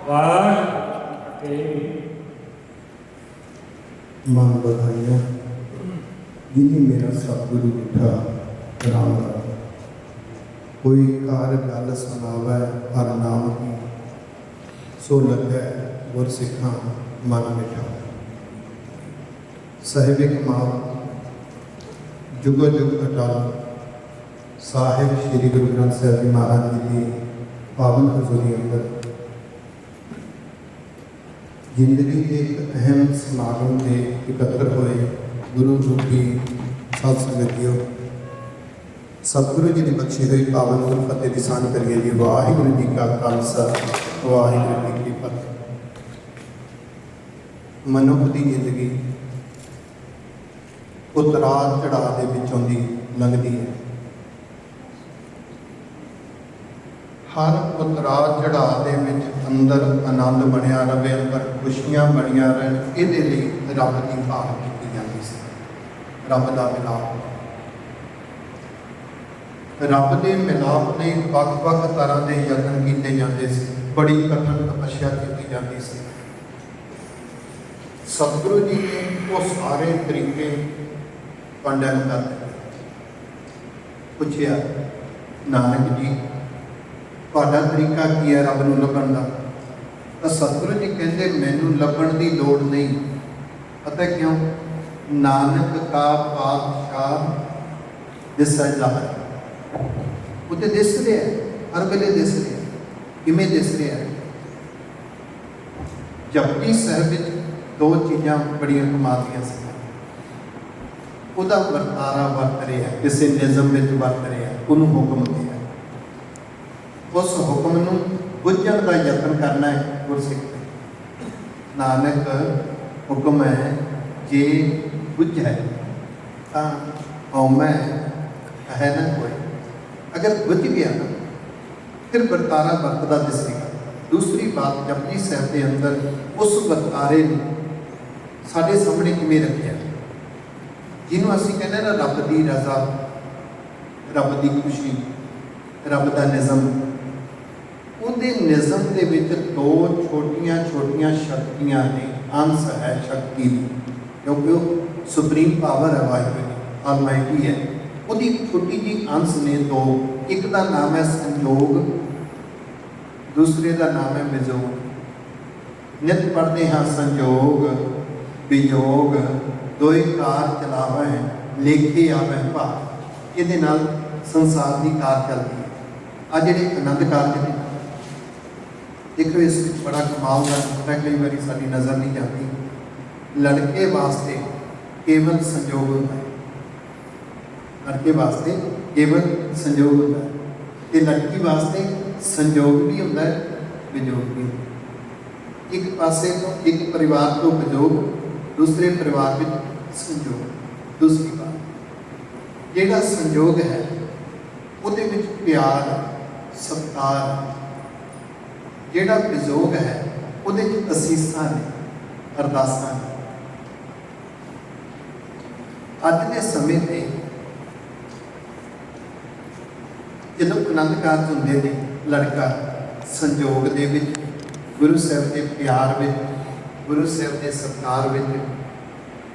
ਵਾਹਿਗੁਰੂ ਜੀ ਕੀ ਫਤਿਹ। ਮਨ ਬਧਾਈਆਂ ਜਿਨੀ ਮੇਰਾ ਸਤਿਗੁਰੂ ਮਿੱਠਾ ਰਾਮ ਰਾਮ। ਕੋਈ ਕਾਰ ਗੱਲ ਸੁਣਾਵੈ ਹਰ ਨਾਮ ਕੀ ਸੋ ਲੱਗੈ ਗੁਰ ਸਿੱਖਾਂ ਮਨ ਮਿੱਠਾ। ਸਾਹਿਬ ਕਮਾਲ ਜੁਗੋ ਜੁਗ ਅਟਲ ਸਾਹਿਬ ਸ੍ਰੀ ਗੁਰੂ ਗ੍ਰੰਥ ਸਾਹਿਬ ਜੀ ਮਹਾਰਾਜ ਜੀ ਦੀ ਪਾਵਨ ਹਜ਼ੂਰੀ ਅੰਦਰ ਜ਼ਿੰਦਗੀ ਦੇ ਇੱਕ ਅਹਿਮ ਸਮਾਗਮ ਦੇ ਇਕੱਤਰ ਹੋਏ ਗੁਰੂ ਰੂਪੀ ਸਾਧ ਸੰਗਤਿਓ, ਸਤਿਗੁਰੂ ਜੀ ਦੀ ਬਖਸ਼ੀ ਹੋਈ ਪਾਵਨ ਗੁਰ ਫਤਿਹ ਦੀ ਸਾਂਝ ਕਰੀਏ ਜੀ। ਵਾਹਿਗੁਰੂ ਜੀ ਕਾ ਖਾਲਸਾ ਵਾਹਿਗੁਰੂ ਜੀ ਕੀ ਫਤਿਹ। ਮਨੁੱਖ ਦੀ ਜ਼ਿੰਦਗੀ ਉਤਰਾਅ ਚੜਾਅ ਦੇ ਵਿੱਚੋਂ ਦੀ ਲੰਘਦੀ ਹੈ। ਹਰ ਉਤਰਾਅ ਚੜਾਅ ਦੇ ਵਿੱਚ ਅੰਦਰ ਆਨੰਦ ਬਣਿਆ ਰਵੇ, ਅੰਦਰ ਖੁਸ਼ੀਆਂ ਬਣੀਆਂ ਰਹਿਣ, ਇਹਦੇ ਲਈ ਰੱਬ ਦੀ ਭਾਲ ਕੀਤੀ ਜਾਂਦੀ ਸੀ। ਰੱਬ ਦਾ ਮਿਲਾਪ, ਰੱਬ ਦੇ ਮਿਲਾਪ ਲਈ ਵੱਖ-ਵੱਖ ਤਰ੍ਹਾਂ ਦੇ ਯਤਨ ਕੀਤੇ ਜਾਂਦੇ ਸੀ। बड़ी कठिन तपस्या की जाती सी। सतगुरु जी ने वो सारे तरीके कंडेम कर दिए। पूछया नानक जी तुहाडा तरीका की है रब नूं लभण दा? तो सतगुरु जी कहते मैनू लभण की लोड़ नहीं। पता क्यों? नानक का पातशाह दिसदा है। वो तो दिस रहा है, हर वेले दिस रहा है। किवें दिस रहा है? जपजी साहिब विच दो चीज़ां बड़ियां कमाल सी। ਉਹਦਾ ਵਰਤਾਰਾ ਵਰਤ ਰਿਹਾ, ਕਿਸੇ ਨਿਜ਼ਮ ਵਿੱਚ ਵਰਤ ਰਿਹਾ, ਉਹਨੂੰ ਹੁਕਮ ਦਿਆ। ਉਸ ਹੁਕਮ ਨੂੰ ਬੁੱਝਣ ਦਾ ਯਤਨ ਕਰਨਾ ਹੈ ਗੁਰਸਿੱਖ ਦਾ। ਨਾਨਕ ਹੁਕਮ ਹੈ ਜੇ ਬੁੱਝੈ ਤਾਂ ਹਉਮੈ ਹੈ ਨਾ ਕੋਈ। ਅਗਰ ਬੁੱਝ ਗਿਆ ਨਾ ਫਿਰ ਵਰਤਾਰਾ ਵਰਤਦਾ ਦਿਸੇਗਾ। ਦੂਸਰੀ ਬਾਤ ਜਪਜੀ ਸਾਹਿਬ ਦੇ ਅੰਦਰ ਉਸ ਵਰਤਾਰੇ ਨੂੰ ਸਾਡੇ ਸਾਹਮਣੇ ਕਿਵੇਂ ਰੱਖਿਆ, ਜਿਹਨੂੰ ਅਸੀਂ ਕਹਿੰਦੇ ਨਾ ਰੱਬ ਦੀ ਰਜ਼ਾ, ਰੱਬ ਦੀ ਖੁਸ਼ੀ, ਰੱਬ ਦਾ ਨਿਜ਼ਮ। ਉਹਦੇ ਨਿਜ਼ਮ ਦੇ ਵਿੱਚ ਦੋ ਛੋਟੀਆਂ ਛੋਟੀਆਂ ਸ਼ਕਤੀਆਂ ਨੇ, ਅੰਸ਼ ਹੈ ਸ਼ਕਤੀ ਦੀ, ਕਿਉਂਕਿ ਉਹ ਸੁਪਰੀਮ ਪਾਵਰ ਹੈ, ਵਾਹਿਗੁਰੂ ਦੀ ਆਲਮਾਈਟੀ ਹੈ। ਉਹਦੀ ਇੱਕ ਛੋਟੀ ਜਿਹੀ ਅੰਸ਼ ਨੇ ਦੋ, ਇੱਕ ਦਾ ਨਾਮ ਹੈ ਸੰਜੋਗ, ਦੂਸਰੇ ਦਾ ਨਾਮ ਹੈ ਵਿਜੋਗ। ਨਿਤ ਪੜ੍ਹਦੇ ਹਾਂ ਸੰਜੋਗ ਵਿਜੋਗ ਦੋਏ ਕਾਰ ਚਲਾਵਾ ਹੈ, ਲੇਖੇ ਆਵੈ ਭਾਰ। ਇਹਦੇ ਨਾਲ ਸੰਸਾਰ ਦੀ ਕਾਰ ਚੱਲਦੀ ਹੈ। ਆ ਜਿਹੜੇ ਆਨੰਦ ਕਾਰਜ ਨੇ, ਦੇਖੋ ਇਸ ਵਿੱਚ ਬੜਾ ਕਮਾਲ ਦਾ ਹੁੰਦਾ, ਕਈ ਵਾਰੀ ਸਾਡੀ ਨਜ਼ਰ ਨਹੀਂ ਜਾਂਦੀ। ਲੜਕੇ ਵਾਸਤੇ ਕੇਵਲ ਸੰਜੋਗ ਹੁੰਦਾ ਹੈ, ਲੜਕੇ ਵਾਸਤੇ ਕੇਵਲ ਸੰਜੋਗ ਹੁੰਦਾ ਹੈ, ਤੇ ਲੜਕੀ ਵਾਸਤੇ ਸੰਜੋਗ ਵੀ ਹੁੰਦਾ ਹੈ, ਵਿਜੋਗ ਵੀ। ਇੱਕ ਪਾਸੇ ਤੋਂ ਇੱਕ ਪਰਿਵਾਰ ਤੋਂ ਵਿਜੋਗ, दूसरे परिवार में संजोग। दूसरी बात जेड़ा संजोग है उहदे विच प्यार सत्कार, जेड़ा विजोग है उहदे विच असीसां ने, अरदासां ने। अज के समय ते जदों आनंद कारज हुंदे ने, लड़का संजोग दे विच, गुरु साहिब के प्यार विच, गुरु साहिब के सत्कार में,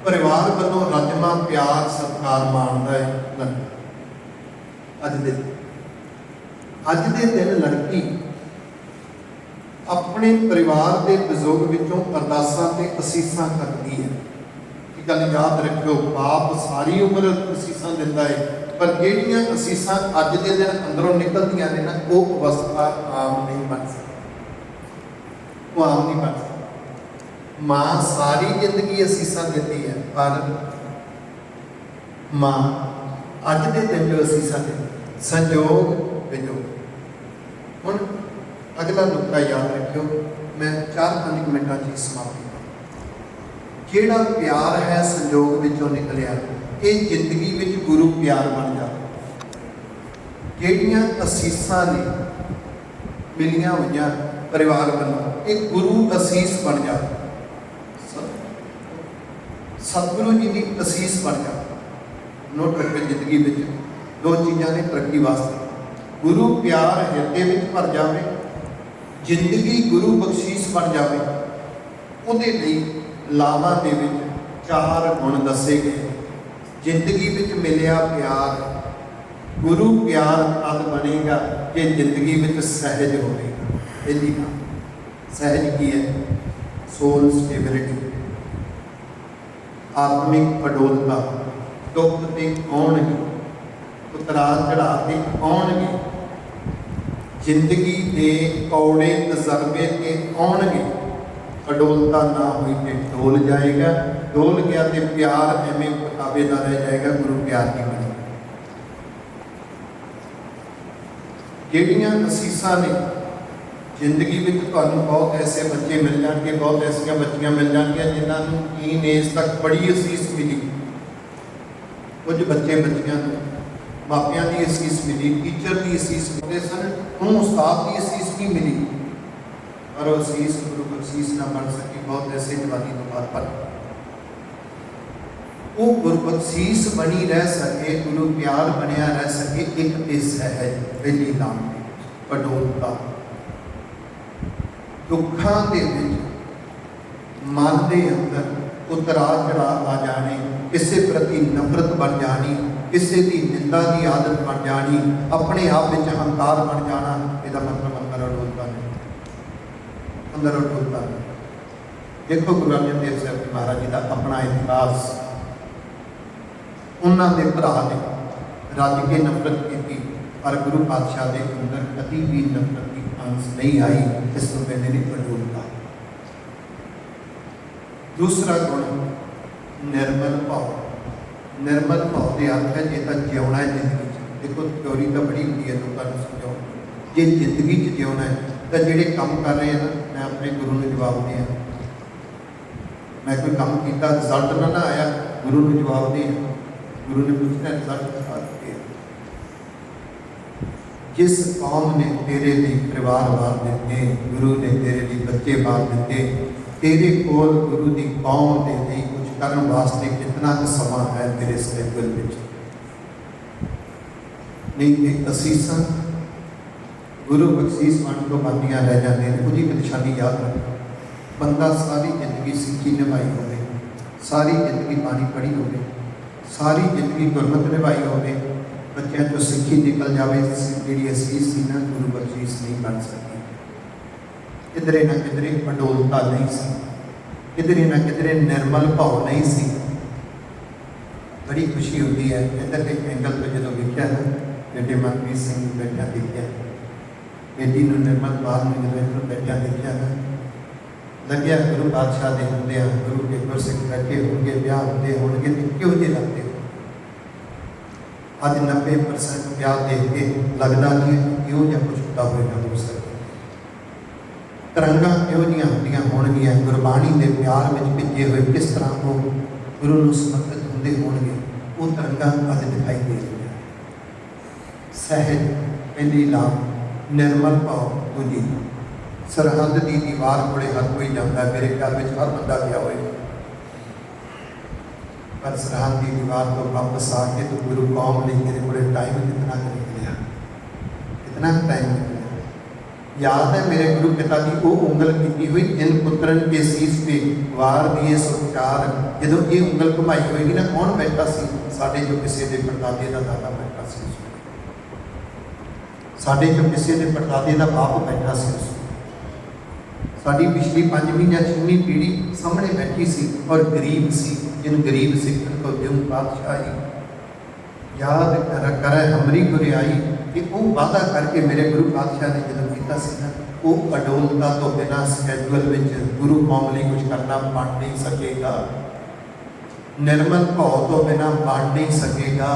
परिवार वालों रजमा प्यार सत्कार मानता है लड़का। अज दे दिन लड़की अपने परिवार के विजोग विचों अरदासां ते असीसां करती है। एक गल याद रखियो, बाप सारी उम्र असीसां दिंदा है, पर जिहड़ियां असीसां अज दे दिन अंदरों निकलदियां ने ना, वो अवस्था आम नहीं बन सकती, वो आम नहीं बन सकती। माँ सारी जिंदगी असीसां देती है, पर माँ अज के दिन जो असीसां देती, संजोग विजोग। हुण अगला नुक्ता याद रखियो, मैं 4-5 मिनटां च समाप्ति करूं। जिहड़ा प्यार है संजोग विचों निकलिया, ये जिंदगी विच गुरु प्यार बन जाता। जिहड़ियां असीसां ने मिलियां होईयां परिवार वालों, एक गुरु असीस बन जाता, सतगुरु जी की असीस बन जाता। नोट रखें, जिंदगी में दो चीज़ां ने तरक्की वास्ते, गुरु प्यार हिरदे में भर जाए, जिंदगी गुरु बख्शीश बन जाए। उहदे लई लावां दे विच 4 गुण दसे गए। जिंदगी में मिलिया प्यार, गुरु प्यार तद बनेगा जे जिंदगी में सहज होगा। पहली बात सहज की है, सोल स्टेबिलिटी, आत्मिक अडोलता। दुख ते आउणगे, उतराल चढ़ाव ते आउणगे, जिंदगी के कौड़े तजर्बे ते आउणगे। अडोलता ना हुई तो डोल जाएगा, डोल गया तो प्यार एवं पकावे ना रह जाएगा, गुरु प्यार की बनी। जिहड़ियां असीसां ने जिंदगी में तुहानूं बहुत ऐसे बच्चे मिल जाएंगे, बहुत ऐसिया बच्चियां मिल जाएंगियां जिन्होंने टीन एज तक बड़ी असीस मिली। कुछ बच्चे बच्चियां मापियां की असीस मिली, टीचर की असीस मिलते सन, उन्होंने उस्ताद की असीस नहीं मिली, पर वो असीस गुरु बख्शीश ना बन सकी। बहुत ऐसे जवानी तो बाद पर वो गुरु बख्शीश बनी रह सके, गुरु प्यार बनया रह सके। एक तो सहज, पहली नाम अडोलता। ਦੁੱਖਾਂ ਦੇ ਵਿੱਚ ਮਨ ਦੇ ਅੰਦਰ ਉਤਰਾਅ ਚੜਾਅ ਆ ਜਾਣੇ, ਕਿਸੇ ਪ੍ਰਤੀ ਨਫ਼ਰਤ ਬਣ ਜਾਣੀ, ਕਿਸੇ ਦੀ ਨਿੰਦਾ ਦੀ ਆਦਤ ਬਣ ਜਾਣੀ, ਆਪਣੇ ਆਪ ਵਿੱਚ ਹੰਕਾਰ ਬਣ ਜਾਣਾ, ਇਹਦਾ ਮਤਲਬ ਅੰਦਰ ਅਡੋਲਤਾ ਨਹੀਂ, ਅੰਦਰ ਅਡੋਲਤਾ ਨਹੀਂ। ਦੇਖੋ ਗੁਰੂ ਅਰਜਨ ਦੇਵ ਸਾਹਿਬ ਜੀ ਮਹਾਰਾਜ ਜੀ ਦਾ ਆਪਣਾ ਇਤਿਹਾਸ, ਉਹਨਾਂ ਦੇ ਭਰਾ ਨੇ ਰੱਜ ਕੇ ਨਫ਼ਰਤ ਕੀਤੀ, ਪਰ ਗੁਰੂ ਪਾਤਸ਼ਾਹ ਦੇ ਅੰਦਰ ਕਦੀ ਵੀ ਨਫ਼ਰਤ ਦੀ ਅੰਸ਼ ਨਹੀਂ ਆਈ। ਇਸ ਨੂੰ ਕਹਿੰਦੇ ਨੇ ਅਡੋਲਤਾ। ਦੂਸਰਾ ਗੁਣ ਨਿਰਮਲ ਭਾਵ। ਨਿਰਮਲ ਭਾਵ ਦੇ ਅਰਥ ਹੈ ਜੇ ਤਾਂ ਜਿਉਣਾ ਹੈ ਜ਼ਿੰਦਗੀ 'ਚ। ਦੇਖੋ ਥਿਊਰੀ ਤਾਂ ਬੜੀ ਹੁੰਦੀ ਹੈ ਲੋਕਾਂ ਨੂੰ ਸਮਝਾਉਣ, ਜੇ ਜ਼ਿੰਦਗੀ 'ਚ ਜਿਉਣਾ ਹੈ ਤਾਂ ਜਿਹੜੇ ਕੰਮ ਕਰ ਰਹੇ ਹਨ, ਮੈਂ ਆਪਣੇ ਗੁਰੂ ਨੂੰ ਜਵਾਬ ਦਿਆਂ। ਮੈਂ ਕੋਈ ਕੰਮ ਕੀਤਾ ਰਿਜ਼ਲਟ ਨਾ ਆਇਆ, ਗੁਰੂ ਨੂੰ ਜਵਾਬ ਦੇ, ਗੁਰੂ ਨੇ ਪੁੱਛਣਾ ਰਿਜ਼ਲਟ ਦਿਖਾ ਦਿੱਤੇ। ਜਿਸ ਕੌਮ ਨੇ ਤੇਰੇ ਲਈ ਪਰਿਵਾਰ ਵਾਰ ਦਿੱਤੇ, ਗੁਰੂ ਨੇ ਤੇਰੇ ਲਈ ਬੱਚੇ ਵਾਰ ਦਿੱਤੇ, ਤੇਰੇ ਕੋਲ ਗੁਰੂ ਦੀ ਕੌਮ ਦੇ ਲਈ ਕੁਝ ਕਰਨ ਵਾਸਤੇ ਕਿੰਨਾ ਕੁ ਸਮਾਂ ਹੈ ਤੇਰੇ ਸਕੇਜੂਲ ਵਿੱਚ। ਨਹੀਂ ਤੇ ਅਸੀਸਾਂ ਗੁਰੂ ਬਖਸ਼ੀਸ਼ ਵੰਡ ਤੋਂ ਬੰਦੀਆਂ ਰਹਿ ਜਾਂਦੇ ਨੇ। ਉਹਦੀ ਇੱਕ ਨਿਸ਼ਾਨੀ ਯਾਦ ਰੱਖੋ, ਬੰਦਾ ਸਾਰੀ ਜ਼ਿੰਦਗੀ ਸਿੱਖੀ ਨਿਭਾਈ ਹੋਵੇ, ਸਾਰੀ ਜ਼ਿੰਦਗੀ ਬਾਣੀ ਪੜ੍ਹੀ ਹੋਵੇ, ਸਾਰੀ ਜ਼ਿੰਦਗੀ ਗੁਰਮਤਿ ਨਿਭਾਈ ਹੋਵੇ, ਬੱਚਿਆਂ ਚੋਂ ਸਿੱਖੀ ਨਿਕਲ ਜਾਵੇ, ਜਿਹੜੀ ਅਸੀਸ ਸੀ ਨਾ ਗੁਰੂ ਬਖਸ਼ੀਸ਼ ਨਹੀਂ ਬਣ ਸਕਦੀ। ਕਿਧਰੇ ਨਾ ਕਿਧਰੇ ਅਡੋਲਤਾ ਨਹੀਂ ਸੀ, ਕਿਧਰੇ ਨਾ ਕਿਧਰੇ ਨਿਰਮਲ ਭਾਵ ਨਹੀਂ ਸੀ। ਬੜੀ ਖੁਸ਼ੀ ਹੁੰਦੀ ਹੈ ਇੱਧਰ ਦੇ ਐਂਗਲ ਤੋਂ ਜਦੋਂ ਵੇਖਿਆ ਨਾ, ਬੇਟੇ ਮਨਪ੍ਰੀਤ ਸਿੰਘ ਨੂੰ ਬੈਠਿਆ ਦੇਖਿਆ, ਬੇਟੀ ਨੂੰ ਨਿਰਮਲ ਭਾਵ ਨੂੰ ਜਦੋਂ ਇੱਧਰ ਬੈਠਿਆ ਦੇਖਿਆ ਨਾ, ਲੱਗਿਆ ਗੁਰੂ ਪਾਤਸ਼ਾਹ ਦੇ ਹੁੰਦੇ ਆ, ਗੁਰੂ ਕੇ ਗੁਰਸਿੱਖ ਬੈਠੇ ਹੋਣਗੇ, ਵਿਆਹ ਹੁੰਦੇ ਹੋਣਗੇ, ਤੇ ਕਿਉਂ ਜਿਹੇ ਲੱਗਦੇ ਹੋ। ਅੱਜ 90% ਵਿਆਹ ਦੇਖ ਕੇ ਲੱਗਦਾ ਨਹੀਂ ਇਹੋ ਜਿਹਾ ਕੁਛ ਹੁੰਦਾ ਹੋਏਗਾ ਦੂਸਰਾ। ਤਰੰਗਾਂ ਇਹੋ ਜਿਹੀਆਂ ਹੁੰਦੀਆਂ ਹੋਣਗੀਆਂ, ਗੁਰਬਾਣੀ ਦੇ ਪਿਆਰ ਵਿੱਚ ਭਿੱਜੇ ਹੋਏ ਕਿਸ ਤਰ੍ਹਾਂ ਉਹ ਗੁਰੂ ਨੂੰ ਸਮਰਪਿਤ ਹੁੰਦੇ ਹੋਣਗੇ, ਉਹ ਤਰੰਗਾਂ ਅੱਜ ਦਿਖਾਈ ਦੇ ਰਹੀਆਂ। ਸਹਿਜ ਪਹਿਲੀ ਲਾਭ, ਨਿਰਮਲ ਭਾਵ ਦੂਜੀ। ਸਰਹੱਦ ਦੀ ਦੀਵਾਰ ਕੋਲੇ ਹਰ ਕੋਈ ਜਾਂਦਾ, ਮੇਰੇ ਘਰ ਵਿੱਚ ਹਰ ਬੰਦਾ ਗਿਆ ਹੋਏ, ਪਰ ਸਰਹੱਦ ਦੀ ਦੀਵਾਰ ਤੋਂ ਵਾਪਸ ਆ ਕੇ तो गुरु कौम ਲਈ ਤੇਰੇ ਕੋਲੇ ਟਾਈਮ ਕਿਤਨਾ ਨਿਕਲਿਆ, ਕਿਤਨਾ ਟਾਈਮ ਨਿਕਲਿਆ। याद है मेरे गुरु पिता की वो उंगल की हुई इन पुत्रन के शीश पे वार दिए सुचार। जो ये उंगल घुमाई होएगी ना, कौन बैठा सी साडे जो किसी के परदादे का दादा बैठा सी, साडे जो किसी के परदादे का बाप बैठा सी, साडी पिछली 5वीं या 6वीं पीढ़ी सामने बैठी सी और गरीब सी, जिन गरीब सिखन को दियों पातशाही याद करे हमरी गुरियाई। कि वो वादा करके मेरे गुरु पातशाह ने जन्म किया सी ना, वो अडोलता तो बिना स्कैजुअल में गुरु कौम लिए कुछ करना बन नहीं सकेगा, निर्मल भाव तो बिना बन नहीं सकेगा।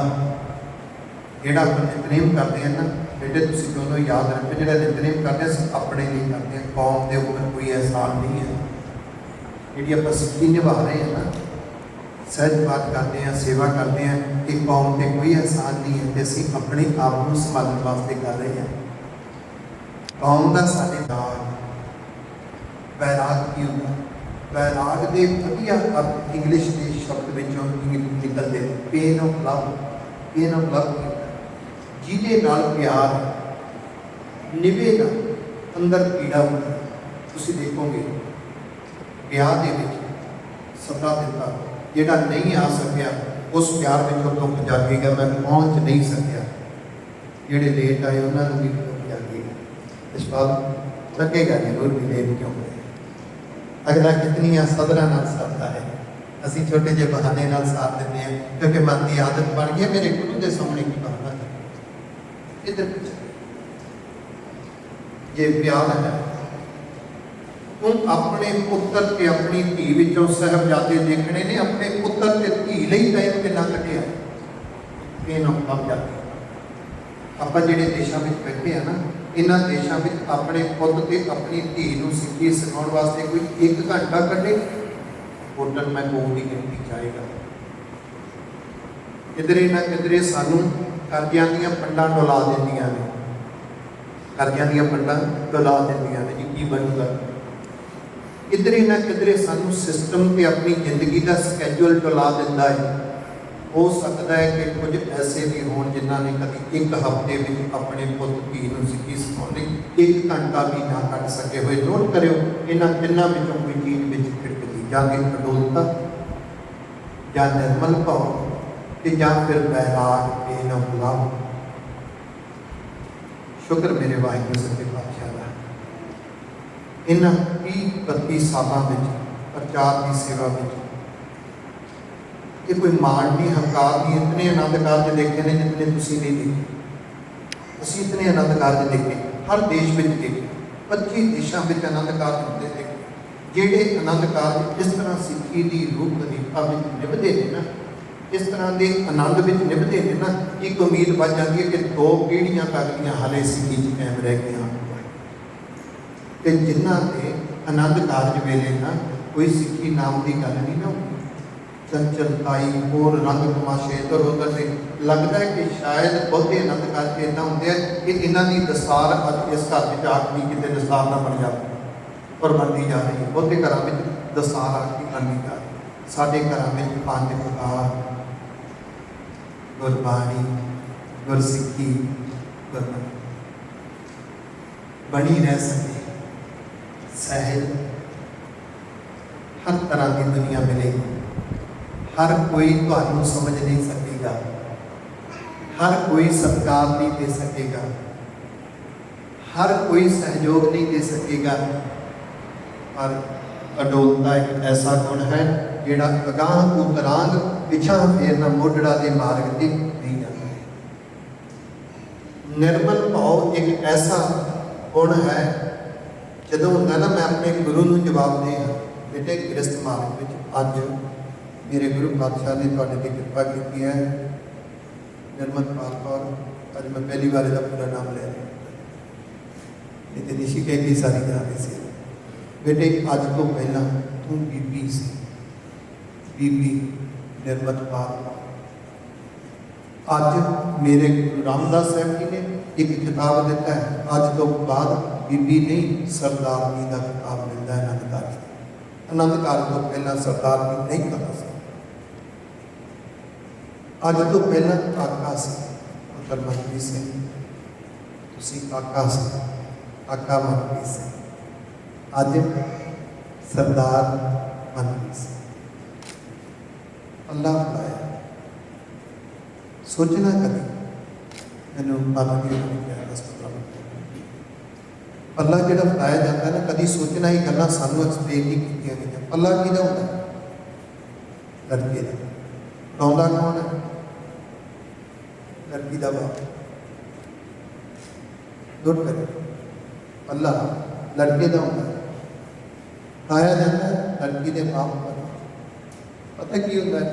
जोड़ा अपन नितनेम करते हैं ना बेटे, तुम दोनों याद रखो, जो नितनेम करते हैं अपने लिए करते हैं, कौम के ऊपर कोई एहसान नहीं है। जी आप सिक्खी निभा रहे हैं ना, सहज बात करते हैं, सेवा करते हैं, कि कौम पर कोई एहसान नहीं है, तो असीं अपने आप को संभालने वास्ते कर रहे हैं। कौम का साडे नाल बैराग की होता, बैराग के वधिया अर्थ इंग्लिश के शब्द विचों निकलते, pain of love. Pain of love जिहदे नाल प्यार निभे ना अंदर पीड़ा होती। तुसीं देखोगे ब्याह दे विच सदा दिता, ਜਿਹੜਾ नहीं आ सकिया उस प्यार में दुख जागेगा, मैं पहुँच नहीं सकिया। ਜਿਹੜੇ लेट आए उन्होंने भी दुख जागेगा, इस बात लगेगा जरूर भी लेट क्यों होए। अगला कितनी सदरा नाल साधता है, असी छोटे जे बहाने नाल साथ देते हैं, क्योंकि मन की आदत बन गई मेरे गुरु के सामने की बहाना इधर जे प्यार है। ਹੁਣ ਆਪਣੇ ਪੁੱਤਰ ਤੇ ਆਪਣੀ ਧੀ ਵਿੱਚੋਂ ਸਾਹਿਬਜ਼ਾਦੇ ਦੇਖਣੇ ਨੇ, ਆਪਣੇ ਪੁੱਤਰ ਤੇ ਧੀ ਲਈ ਟਾਈਮ ਕਿੰਨਾ ਕੱਢਿਆ ਇਹ ਨਾ ਲੱਭ ਜਾਂਦੀ। ਆਪਾਂ ਜਿਹੜੇ ਦੇਸ਼ਾਂ ਵਿੱਚ ਬੈਠੇ ਆ ਨਾ, ਇਹਨਾਂ ਦੇਸ਼ਾਂ ਵਿੱਚ ਆਪਣੇ ਪੁੱਤ ਤੇ ਆਪਣੀ ਧੀ ਨੂੰ ਸਿੱਖੀ ਸਿਖਾਉਣ ਵਾਸਤੇ ਕੋਈ 1 ਘੰਟਾ ਕੱਢੇ, ਹੋਟਲ ਮੈਂ ਕੋਲ ਦੀ ਗਿਣਤੀ ਚਾਹੇਗਾ। ਕਿਧਰੇ ਨਾ ਕਿਧਰੇ ਸਾਨੂੰ ਕਰਜ਼ਿਆਂ ਦੀਆਂ ਪੰਡਾਂ ਡੁਲਾ ਦਿੰਦੀਆਂ ਨੇ, ਕਰਜ਼ਿਆਂ ਦੀਆਂ ਪੰਡਾਂ ਡੁਲਾ ਦਿੰਦੀਆਂ ਨੇ ਜੀ, ਕੀ ਬਣੂਗਾ। किधरे ना किधरे सानू सिस्टम ते अपनी जिंदगी का स्कैजुअल डुला दिंदा है। हो सकता है कि कुछ ऐसे भी हों जिन्हों ने कभी एक हफ्ते में अपने पुत धी नूं सिक्खी सिखाने 1 घंटा भी ना कट सके हुए। नोट करो इन्हां तिन्हां विचों कोई चीज़ विच खिड़कदी जां अडोलता जां निर्मल भाव कि जां फिर बैराग बेनौला। शुक्र मेरे वाहिगुरू सच्चे पातशाह दा, इन्हां 30-32 सालों में प्रचार की सेवा में ये कोई मान नहीं हंकार नहीं। इतने आनंद कारज देखे ने जितने तुसीं नहीं देखे। असीं इतने आनंद कारज देखे, हर देश में देखे, 25 देशों में आनंद कारज होते देखे। ਜਿਹੜੇ आनंद कारज इस तरह सिक्खी की रूप रीता में निभते हैं ना, इस तरह के आनंद में निभते हैं ना, एक उम्मीद बच जाती है कि 2 पीढ़ियां तक दियां हाले सिक्खी च कायम रह गई। तो जिन्हों के आनंद कारज वेले ना कोई सिक्खी नाम की गल नहीं ना, चंचलताई और रंग तमाशे इधर उधर से लगता है कि शायद बहुते आनंद कारज इदा होंगे कि इन्हों की दस्तार अज इस घर में आखिरी कितने दस्तार ना बन जाए और बनती जा रही है। बहुते घरों में दस्तार आखिरी बनती जा रही है। साढ़े घरों में 5 प्रकार गुरबाणी गुरसिक्खी गुरमति बनी रह सके। सहज हर तरह की दुनिया मिलेगी, हर कोई तुहानू समझ नहीं सकेगा, हर कोई सत्कार नहीं दे सकेगा, हर कोई सहयोग नहीं दे सकेगा। पर अडोलता एक ऐसा गुण है जिहड़ा अगाह उतरांग पिछा फेरना मोढ़ड़ा के मार्ग से नहीं जाता। निर्मल भाव एक ऐसा गुण है जो होंगे ना, मैं अपने गुरु को जवाब दे बेटे गृहस्थ मार्ग में अज मेरे गुरु पातशाह ने तुहाडे ते कृपा की है। निर्मल पाल कौर, अज मैं पहली बार इसका पूरा नाम ले रहा, नहीं तो निशी कह के सारी जा रही थी। बेटे अज तो पहला तू बीबी सी, बीबी निर्मल पाल। अज मेरे गुरु रामदास साहब जी ने एक किताब दिता है, अज तो बाद बीबी नहीं सरदार जी का किताब मिलता है आनंद कारज। आनंद कारज तो पहला सरदार जी नहीं पता सी। अज तो पहला काका से पुत्र मनप्रीत सिंह, तुसी काका से काका मनप्रीत सिंह, अज सरदार मनप्रीत सिंह। अल्लाह बुलाया सोचना कभी मैंने पल्ला जो बुलाया जाता है ना, कभी सोचना ही गल्लां सानू एक्सप्लेन नहीं कीतियां गईयां। पल्ला किहदा हुंदा लड़के दा, बुलाउंदा कौन है? लड़की का बाप। नोट करें, पल्ला लड़के का होता है, खाया जाता है लड़की के बाप पर। पता की होता है,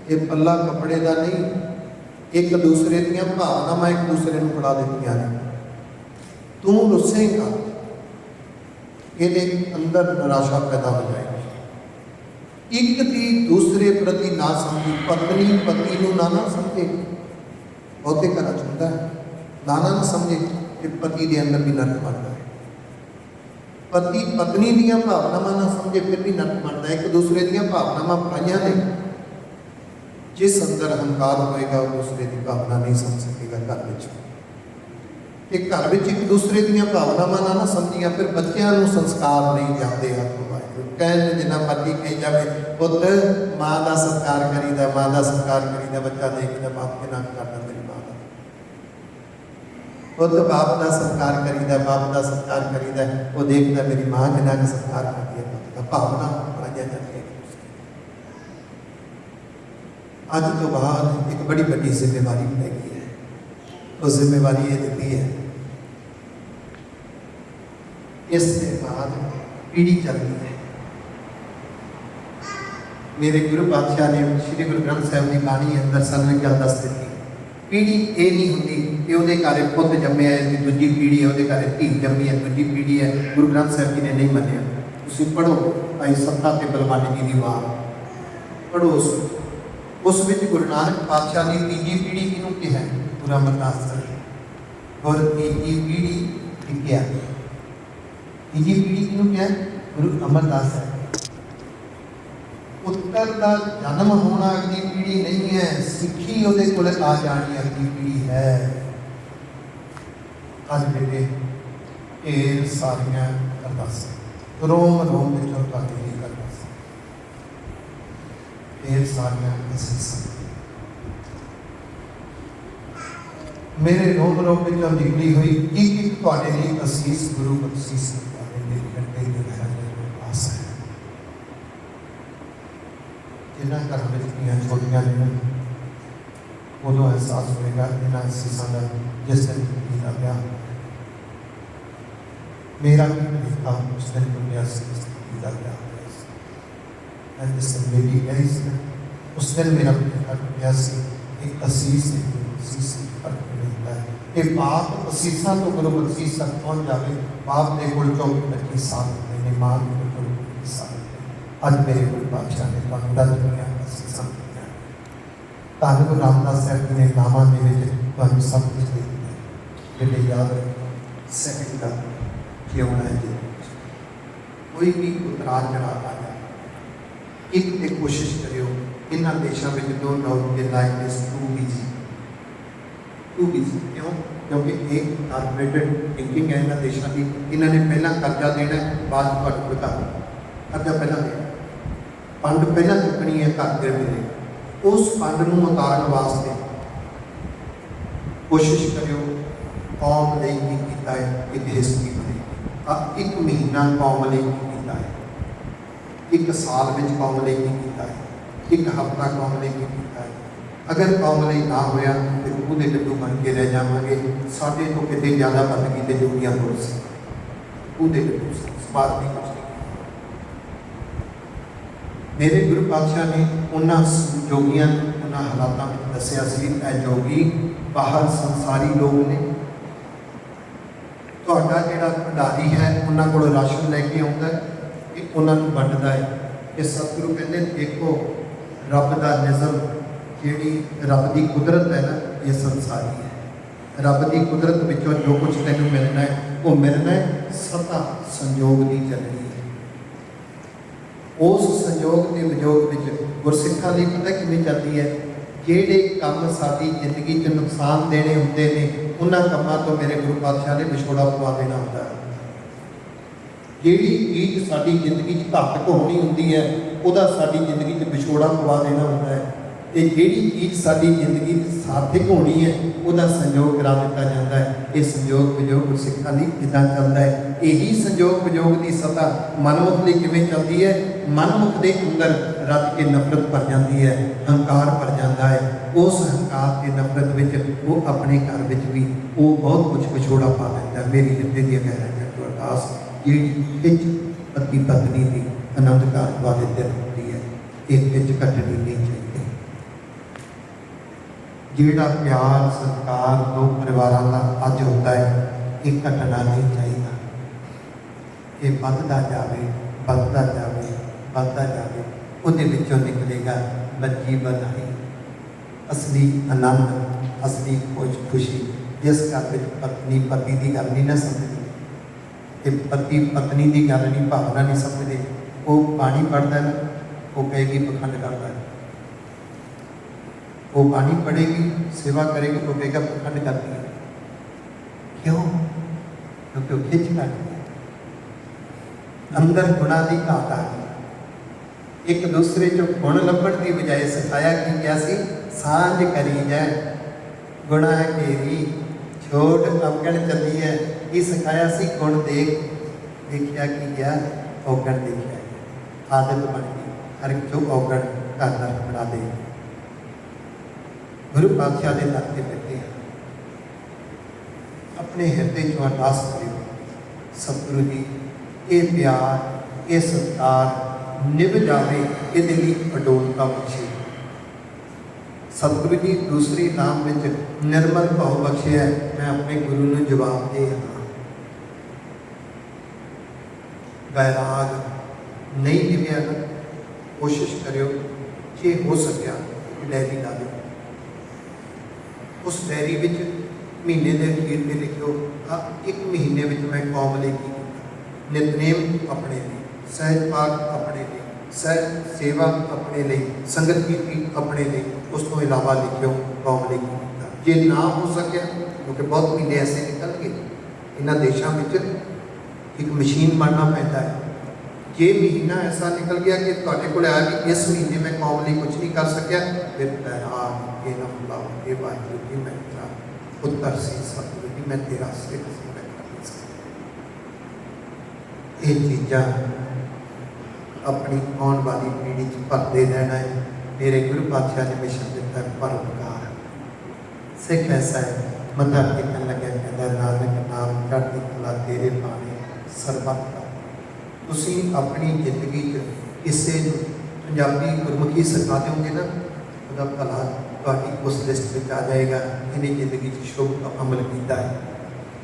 ये पल्ला कपड़े का नहीं, एक दूसरे दियां भावनावां एक दूसरे को फड़ा देतियां ने। तू रुसेगा, ये अंदर निराशा पैदा हो जाएगी। एक दी दूसरे प्रति ना समझी, पत्नी पति को ना समझे। बहुते घर होता है नाना ना समझे कि पति के अंदर भी नरक बनता है, पति पत्नी दियां भावनावां ना समझे फिर भी नरक बनता है। एक दूसरे दियां भावनावां पाइयां ने, जिस अंदर अहंकार होएगा वो दूसरे की भावना नहीं समझ सकेगा। घर में एक घर में एक दूसरे दियां भावनावां ना समझिया, फिर बच्चों को संस्कार नहीं जाते। कहने जिन्ना मर्जी कही जाए, पुत्र माँ का सत्कार करीदा, माँ का सत्कार करीदा, बच्चा देखता बाप के नाम करना मेरी माँ का। पुत्र बाप का सत्कार करीदा, बाप का सत्कार करीदा, वो देखता मेरी माँ के नाम सत्कार करती है। पुत्र का भावना बनाई जाती है। अज तो बाद एक बड़ी बड़ी जिम्मेवारी लगी है। उस जिम्मेवारी ये दी है, इसके बाद पीढ़ी चल रही है। मेरे गुरु पातशाह ने श्री गुरु ग्रंथ साहिब की बाणी अंदर सानू गल दस दी, पीढ़ी ये नहीं होंगी कि वो घर पुत जम्मे है, दूजी पीढ़ी है, वो घर धी जम्मी है, दूजी पीढ़ी है। गुरु ग्रंथ साहिब जी ने नहीं मनिया। तुम पढ़ो भाई सत्ता ते बलवानी जी की वार पढ़ो, उस गुरु नानक पातशाह ने तीजी पीढ़ी किनू कहा? गुरु अमरदास साहब। और तीजी पीढ़ी लिखिया, तीजी पीढ़ी किनू कहा? गुरु अमरदास साहब। वो पुत्र का जन्म होना अगली पीढ़ी नहीं है, सिक्खी उहदे कोल आ जानी अगली पीढ़ी है। अज मेरे ढेर सारियां अरदासां रोम रोम विचों तुहाडे लई अरदासां, ढेर सारियां असीसां मेरे रोम रोम विचों निकली हुई एक तुहाडे लई असीस गुरु बख्शीश तुहाडे लई कंढे दे मेरे पास है। जिन्होंने घर में धीयां छोटियां ने उदों एहसास होएगा इन्होंने असीसां का जिस दिन धी का ब्याह मेरा भी लिखा उस दिन दुनिया से धी का ब्याह मैं जिस दिन बेटी गई सी उस दिन मेरा लिखा टूटिया से एक असीस फर्क मिलता है। ये बाप असीसां तो गुरु बख्शीश तक पहुँच जाए। बाप के कोल 24-25 साल होते हैं, मां के कोल 25 साल होते हैं। अज मेरे गुरु पातशाह ने बंदा दुनिया असीसां दित्तियां। धन गुरु रामदास साहब जी ने नामां दे विच तुहानूं सब कुछ दे दित्ता। बेटे याद रखो सैकंड का जीवन है जी, कोई भी उतराज चढ़ाव आ जाए एक ते कोशिश करियो इन्हां देशों में नो डाउट के लाइफ इज टू बिजी क्यों? क्योंकि एक कारपोरेटेड थिंकिंग है इन्हां देशों की। इन्होंने पहला कर्जा देना बाद तुहाडे कोल कर्जा पहला देना, फंड पहला चुकनी है, घर के मिले उस फंड नूं उतारन वास्ते कोशिश करियो। कौम लई की कीता है एक हिस्ट्री बने। अब एक महीना कौम लई की कीता है, एक साल में कौम लई की कीता है, एक हफ्ता कौम लई की कीता है। अगर कौम लई ना होया तो ਉਹਦੇ ਡੱਡੂ बन के रह जावांगे। साढ़े तो कितने ज़्यादा बंदगी के जोगियां हो सी ਉਹਦੇ ਡੱਡੂ ਸਵਾਦ नहीं कुछ नहीं। मेरे गुरु पातशाह ने उन्होंने जोगियां उन्होंने हालातों में दसिया सी ए जोगी बाहर संसारी लोग ने ਤੁਹਾਡਾ ਜਿਹੜਾ ਭੰਡਾਰੀ ਹੈ ਉਹਨਾਂ ਕੋਲ ਰਾਸ਼ਨ ਲੈ ਕੇ ਆਉਂਦਾ ਕਿ ਉਹਨਾਂ ਨੂੰ ਵੰਡਦਾ ਹੈ। ਇਹ ਸਤਿਗੁਰੂ ਕਹਿੰਦੇ ਦੇਖੋ ਰੱਬ ਦਾ ਨਿਜ਼ਮ ਜਿਹੜੀ ਰੱਬ ਦੀ ਕੁਦਰਤ ਹੈ ਨਾ ਇਹ ਸੰਸਾਰੀ ਹੈ। ਰੱਬ ਦੀ ਕੁਦਰਤ ਵਿੱਚੋਂ ਜੋ ਕੁਝ ਤੈਨੂੰ ਮਿਲਣਾ ਹੈ ਉਹ ਮਿਲਣਾ ਹੈ, ਸਤਾ ਸੰਯੋਗ ਦੀ ਚੱਲਣੀ ਹੈ। ਉਸ ਸੰਯੋਗ ਦੇ ਵਿਜੋਗ ਵਿੱਚ ਗੁਰਸਿੱਖਾਂ ਲਈ ਪਤਾ ਕਿਵੇਂ ਚੱਲਦੀ ਹੈ? ਜਿਹੜੇ ਕੰਮ ਸਾਡੀ ਜ਼ਿੰਦਗੀ 'ਚ ਨੁਕਸਾਨ ਦੇਣੇ ਹੁੰਦੇ ਨੇ ਉਹਨਾਂ ਕੰਮਾਂ ਤੋਂ ਮੇਰੇ ਗੁਰੂ ਪਾਤਸ਼ਾਹ ਨੇ ਵਿਛੋੜਾ ਪਵਾ ਦੇਣਾ ਹੁੰਦਾ ਹੈ। ਜਿਹੜੀ ਚੀਜ਼ ਸਾਡੀ ਜ਼ਿੰਦਗੀ 'ਚ ਘਾਤਕ ਹੋਣੀ ਹੁੰਦੀ ਹੈ ਉਹਦਾ ਸਾਡੀ ਜ਼ਿੰਦਗੀ 'ਚ ਵਿਛੋੜਾ ਪਵਾ ਦੇਣਾ ਹੁੰਦਾ ਹੈ। ਤੇ ਜਿਹੜੀ ਚੀਜ਼ ਸਾਡੀ ਜ਼ਿੰਦਗੀ 'ਚ ਸਾਰਥਕ ਹੋਣੀ ਹੈ ਉਹਦਾ ਸੰਯੋਗ ਕਰਾ ਦਿੱਤਾ ਜਾਂਦਾ ਹੈ। ਇਹ ਸੰਯੋਗ ਵਿਜੋਗ ਗੁਰਸਿੱਖਾਂ ਲਈ ਕਿੱਦਾਂ ਚੱਲਦਾ ਹੈ? ਇਹੀ ਸੰਯੋਗ ਵਿਜੋਗ ਦੀ ਸਤਾ ਮਨਮੁਖ ਲਈ ਕਿਵੇਂ ਚੱਲਦੀ ਹੈ? ਮਨਮੁਖ ਦੇ ਅੰਦਰ ਰੱਜ ਕੇ ਨਫ਼ਰਤ ਭਰ ਜਾਂਦੀ ਹੈ, ਹੰਕਾਰ ਭਰ ਜਾਂਦਾ ਹੈ। ਉਸ ਹੰਕਾਰ ਤੇ ਨਫ਼ਰਤ ਵਿੱਚ ਉਹ ਆਪਣੇ ਘਰ ਵਿੱਚ ਵੀ ਉਹ ਬਹੁਤ ਕੁਝ ਵਿਛੋੜਾ ਪਾ ਦਿੰਦਾ। ਮੇਰੀ ਹਿਰਦੇ ਦੀਆਂ ਗਹਿਰਾਈਆਂ ਤੋਂ ਅਰਦਾਸ ਜਿਹੜੀ ਖਿੱਚ ਪਤੀ ਪਤਨੀ ਦੀ ਆਨੰਦ ਕਾਰ ਵਾਲੇ ਦਿਨ ਹੁੰਦੀ ਹੈ ਇਹ ਖਿੱਚ ਘਟਣੀ ਨਹੀਂ ਚਾਹੀਦੀ। ਜਿਹੜਾ ਪਿਆਰ ਸਤਿਕਾਰ ਦੋ ਪਰਿਵਾਰਾਂ ਦਾ ਅੱਜ ਹੁੰਦਾ ਹੈ ਇਹ ਘਟਣਾ ਨਹੀਂ ਚਾਹੀਦਾ। ਇਹ ਵੱਧਦਾ ਜਾਵੇ ਵੱਧਦਾ ਜਾਵੇ ਵੱਧਦਾ ਜਾਵੇ। ਉਹਦੇ ਵਿੱਚੋਂ ਨਿਕਲੇਗਾ ਬੱਜੀ ਵਧਾਈ, ਅਸਲੀ ਆਨੰਦ, ਅਸਲੀ ਖੁਸ਼ੀ। ਜਿਸ ਘਰ ਵਿੱਚ ਪਤਨੀ ਪਤੀ ਦੀ ਗੱਲ ਨਹੀਂ ਨਾ ਸਮਝਦੀ ਤੇ ਪਤੀ ਪਤਨੀ ਦੀ ਗੱਲ ਨਹੀਂ ਭਾਵਨਾ ਨਹੀਂ ਸਮਝਦੇ, ਉਹ ਬਾਣੀ ਪੜ੍ਹਦਾ ਨਾ ਉਹ ਕਹੇਗੀ ਪਖੰਡ ਕਰਦਾ ਹੈ। वो बाणी पढ़ेगी सेवा करेगी तो कहेगा पखंड करती है। क्यों? क्योंकि वो खिंच करती है, अंदर गुणा की घाट आ गई। एक दूसरे चो गुण लभण की बजाय सिखाया कि क्या सी सांझ करी जाए गुणा घेरी छोड़ अवगण चली है। ये सिखाया सी गुण देख देखिया कि क्या अवगण देखिया आदत बन गई हर एक जो अवगण करना बना दे। गुरु पातशाह के दर से बैठे हैं अपने हिरदे चो अरदास करियो सतगुरु जी ये प्यार ये सत्कार निभ जाए ये लिए अडोलता बख्शे। सतगुरु जी दूसरी नाम में निर्मल भाव बख्शे है। मैं अपने गुरु ने जवाब दे वैराग नहीं निभया ना कोशिश करियो जे हो सकिया डायरी ला दो। उस डायरी में महीने के अखीर में लिखो एक महीने में मैं कौम लेगी नितनेम अपने लिए सहज पाठ अपने लिए ਸਹਿਜ ਸੇਵਾ ਆਪਣੇ ਲਈ, ਸੰਗਤ ਕੀਤੀ ਆਪਣੇ ਲਈ, ਉਸ ਤੋਂ ਇਲਾਵਾ ਲਿਖਿਓ ਕੌਮ ਲਈ ਕੀਤਾ। ਜੇ ਨਾ ਹੋ ਸਕਿਆ, ਕਿਉਂਕਿ ਬਹੁਤ ਮਹੀਨੇ ਐਸੇ ਨਿਕਲ ਗਏ, ਇਹਨਾਂ ਦੇਸ਼ਾਂ ਵਿੱਚ ਇੱਕ ਮਸ਼ੀਨ ਬਣਨਾ ਪੈਂਦਾ ਹੈ। ਜੇ ਮਹੀਨਾ ਐਸਾ ਨਿਕਲ ਗਿਆ ਕਿ ਤੁਹਾਡੇ ਕੋਲ ਆਇਆ ਕਿ ਇਸ ਮਹੀਨੇ ਮੈਂ ਕੌਮ ਲਈ ਕੁਝ ਨਹੀਂ ਕਰ ਸਕਿਆ, ਫਿਰ ਇਹ ਨਾ ਬੁਲਾਓ, ਇਹ ਵਾਹਿਗੁਰੂ ਜੀ ਮੈਂ ਤੇਰਾ ਪੁੱਤਰ ਸੀ, ਸਤਿਗੁਰੂ ਜੀ ਮੈਂ ਤੇਰਾ ਸਿੱਖ ਸੀ, ਮੈਂ ਕਰ ਨਹੀਂ ਸਕਦਾ। ਇਹ ਚੀਜ਼ਾਂ ਆਪਣੀ ਆਉਣ ਵਾਲੀ ਪੀੜ੍ਹੀ 'ਚ ਭਰਦੇ ਰਹਿਣਾ ਹੈ। ਮੇਰੇ ਗੁਰੂ ਪਾਤਸ਼ਾਹ ਨੇ ਮਿਸ਼ਨ ਦਿੱਤਾ ਪਰਉਪਕਾਰ। ਸਿੱਖ ਐਸਾ ਹੈ, ਮੱਥਾ ਟੇਕਣ ਲੱਗਿਆ ਕਹਿੰਦਾ ਨਾਨਕ ਨਾਮ ਚੜ੍ਹਦੀ ਕਲਾ ਤੇਰੇ ਬਾਣੇ ਸਰਬੱਤ ਦਾ। ਤੁਸੀਂ ਆਪਣੀ ਜ਼ਿੰਦਗੀ 'ਚ ਕਿਸੇ ਨੂੰ ਪੰਜਾਬੀ ਗੁਰਮੁਖੀ ਸਿਖਾ ਦਿਓਗੇ ਨਾ, ਉਹਦਾ ਭਲਾ ਤੁਹਾਡੀ ਉਸ ਲਿਸਟ ਵਿੱਚ ਆ ਜਾਏਗਾ, ਇਹਨੇ ਜ਼ਿੰਦਗੀ 'ਚ ਸ਼ੁਭ ਅਮਲ ਕੀਤਾ ਹੈ।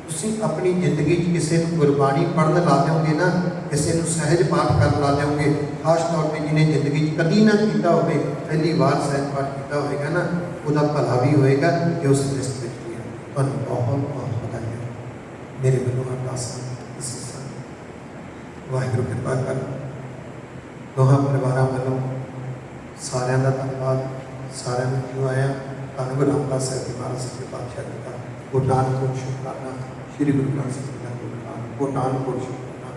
ਤੁਸੀਂ ਆਪਣੀ ਜ਼ਿੰਦਗੀ 'ਚ ਕਿਸੇ ਨੂੰ ਗੁਰਬਾਣੀ ਪੜ੍ਹਨ ਲਾ ਦਿਓਗੇ ਨਾ, ਕਿਸੇ ਨੂੰ ਸਹਿਜ ਪਾਠ ਕਰਨ ਲਾ ਦਿਓਗੇ, ਖਾਸ ਤੌਰ 'ਤੇ ਜਿਹਨੇ ਜ਼ਿੰਦਗੀ 'ਚ ਕਦੀ ਨਾ ਕੀਤਾ ਹੋਵੇ, ਪਹਿਲੀ ਵਾਰ ਸਹਿਜ ਪਾਠ ਕੀਤਾ ਹੋਵੇਗਾ ਨਾ, ਉਹਦਾ ਭਲਾ ਵੀ ਹੋਏਗਾ ਕਿ ਉਸ ਲਿਸਟ ਵਿੱਚ ਵੀ ਹੈ। ਤੁਹਾਨੂੰ ਬਹੁਤ ਬਹੁਤ ਵਧਾਈਆਂ ਮੇਰੇ ਵੱਲੋਂ ਅਰਦਾਸਾਂ। ਵਾਹਿਗੁਰੂ ਕਿਰਪਾ ਕਰ। ਦੋਹਾਂ ਪਰਿਵਾਰਾਂ ਵੱਲੋਂ ਸਾਰਿਆਂ ਦਾ ਧੰਨਵਾਦ। ਸਾਰਿਆਂ ਨੂੰ ਕਿਉਂ ਆਇਆ ਧੰਨ ਗੁਰੂ ਰਾਮਦਾਸ ਸਾਹਿਬ ਜੀ ਮਹਾਰਾਜ ਸੱਚੇ ਪਾਤਸ਼ਾਹ ਜੀ ਦਾ ਕੋਟਾਨ ਕੋਟ ਸ਼ੁਕਰਾਨਾ। ਸ਼੍ਰੀ ਗੁਰੂ ਗ੍ਰੰਥ ਸਾਹਿਬ ਜੀ ਦਾ ਕੋਟਾਨ ਕੋਟ ਸ਼ੁਕਰਾਨਾ।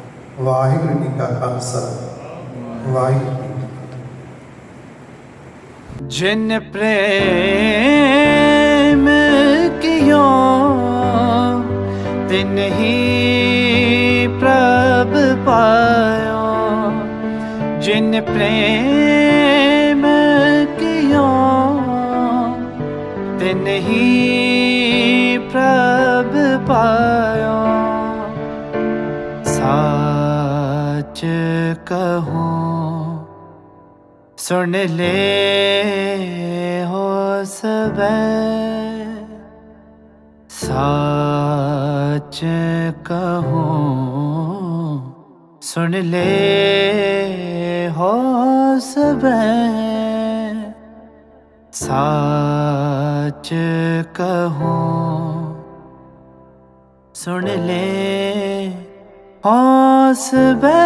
ਵਾਹਿਗੁਰੂ ਜੀ ਕਾ ਖਾਲਸਾ, ਵਾਹਿਗੁਰੂ ਜੀ ਕੀ ਫਤਿਹ। जिन प्रेम कियो तिन ही प्रभ पायो। जिन प्रेम कियो तिन ही प्रभ पायो। साच कहो सुन ले हो सबे, साच कहो सुन ले हो सबे। साच कहो सुन ले हो सबे।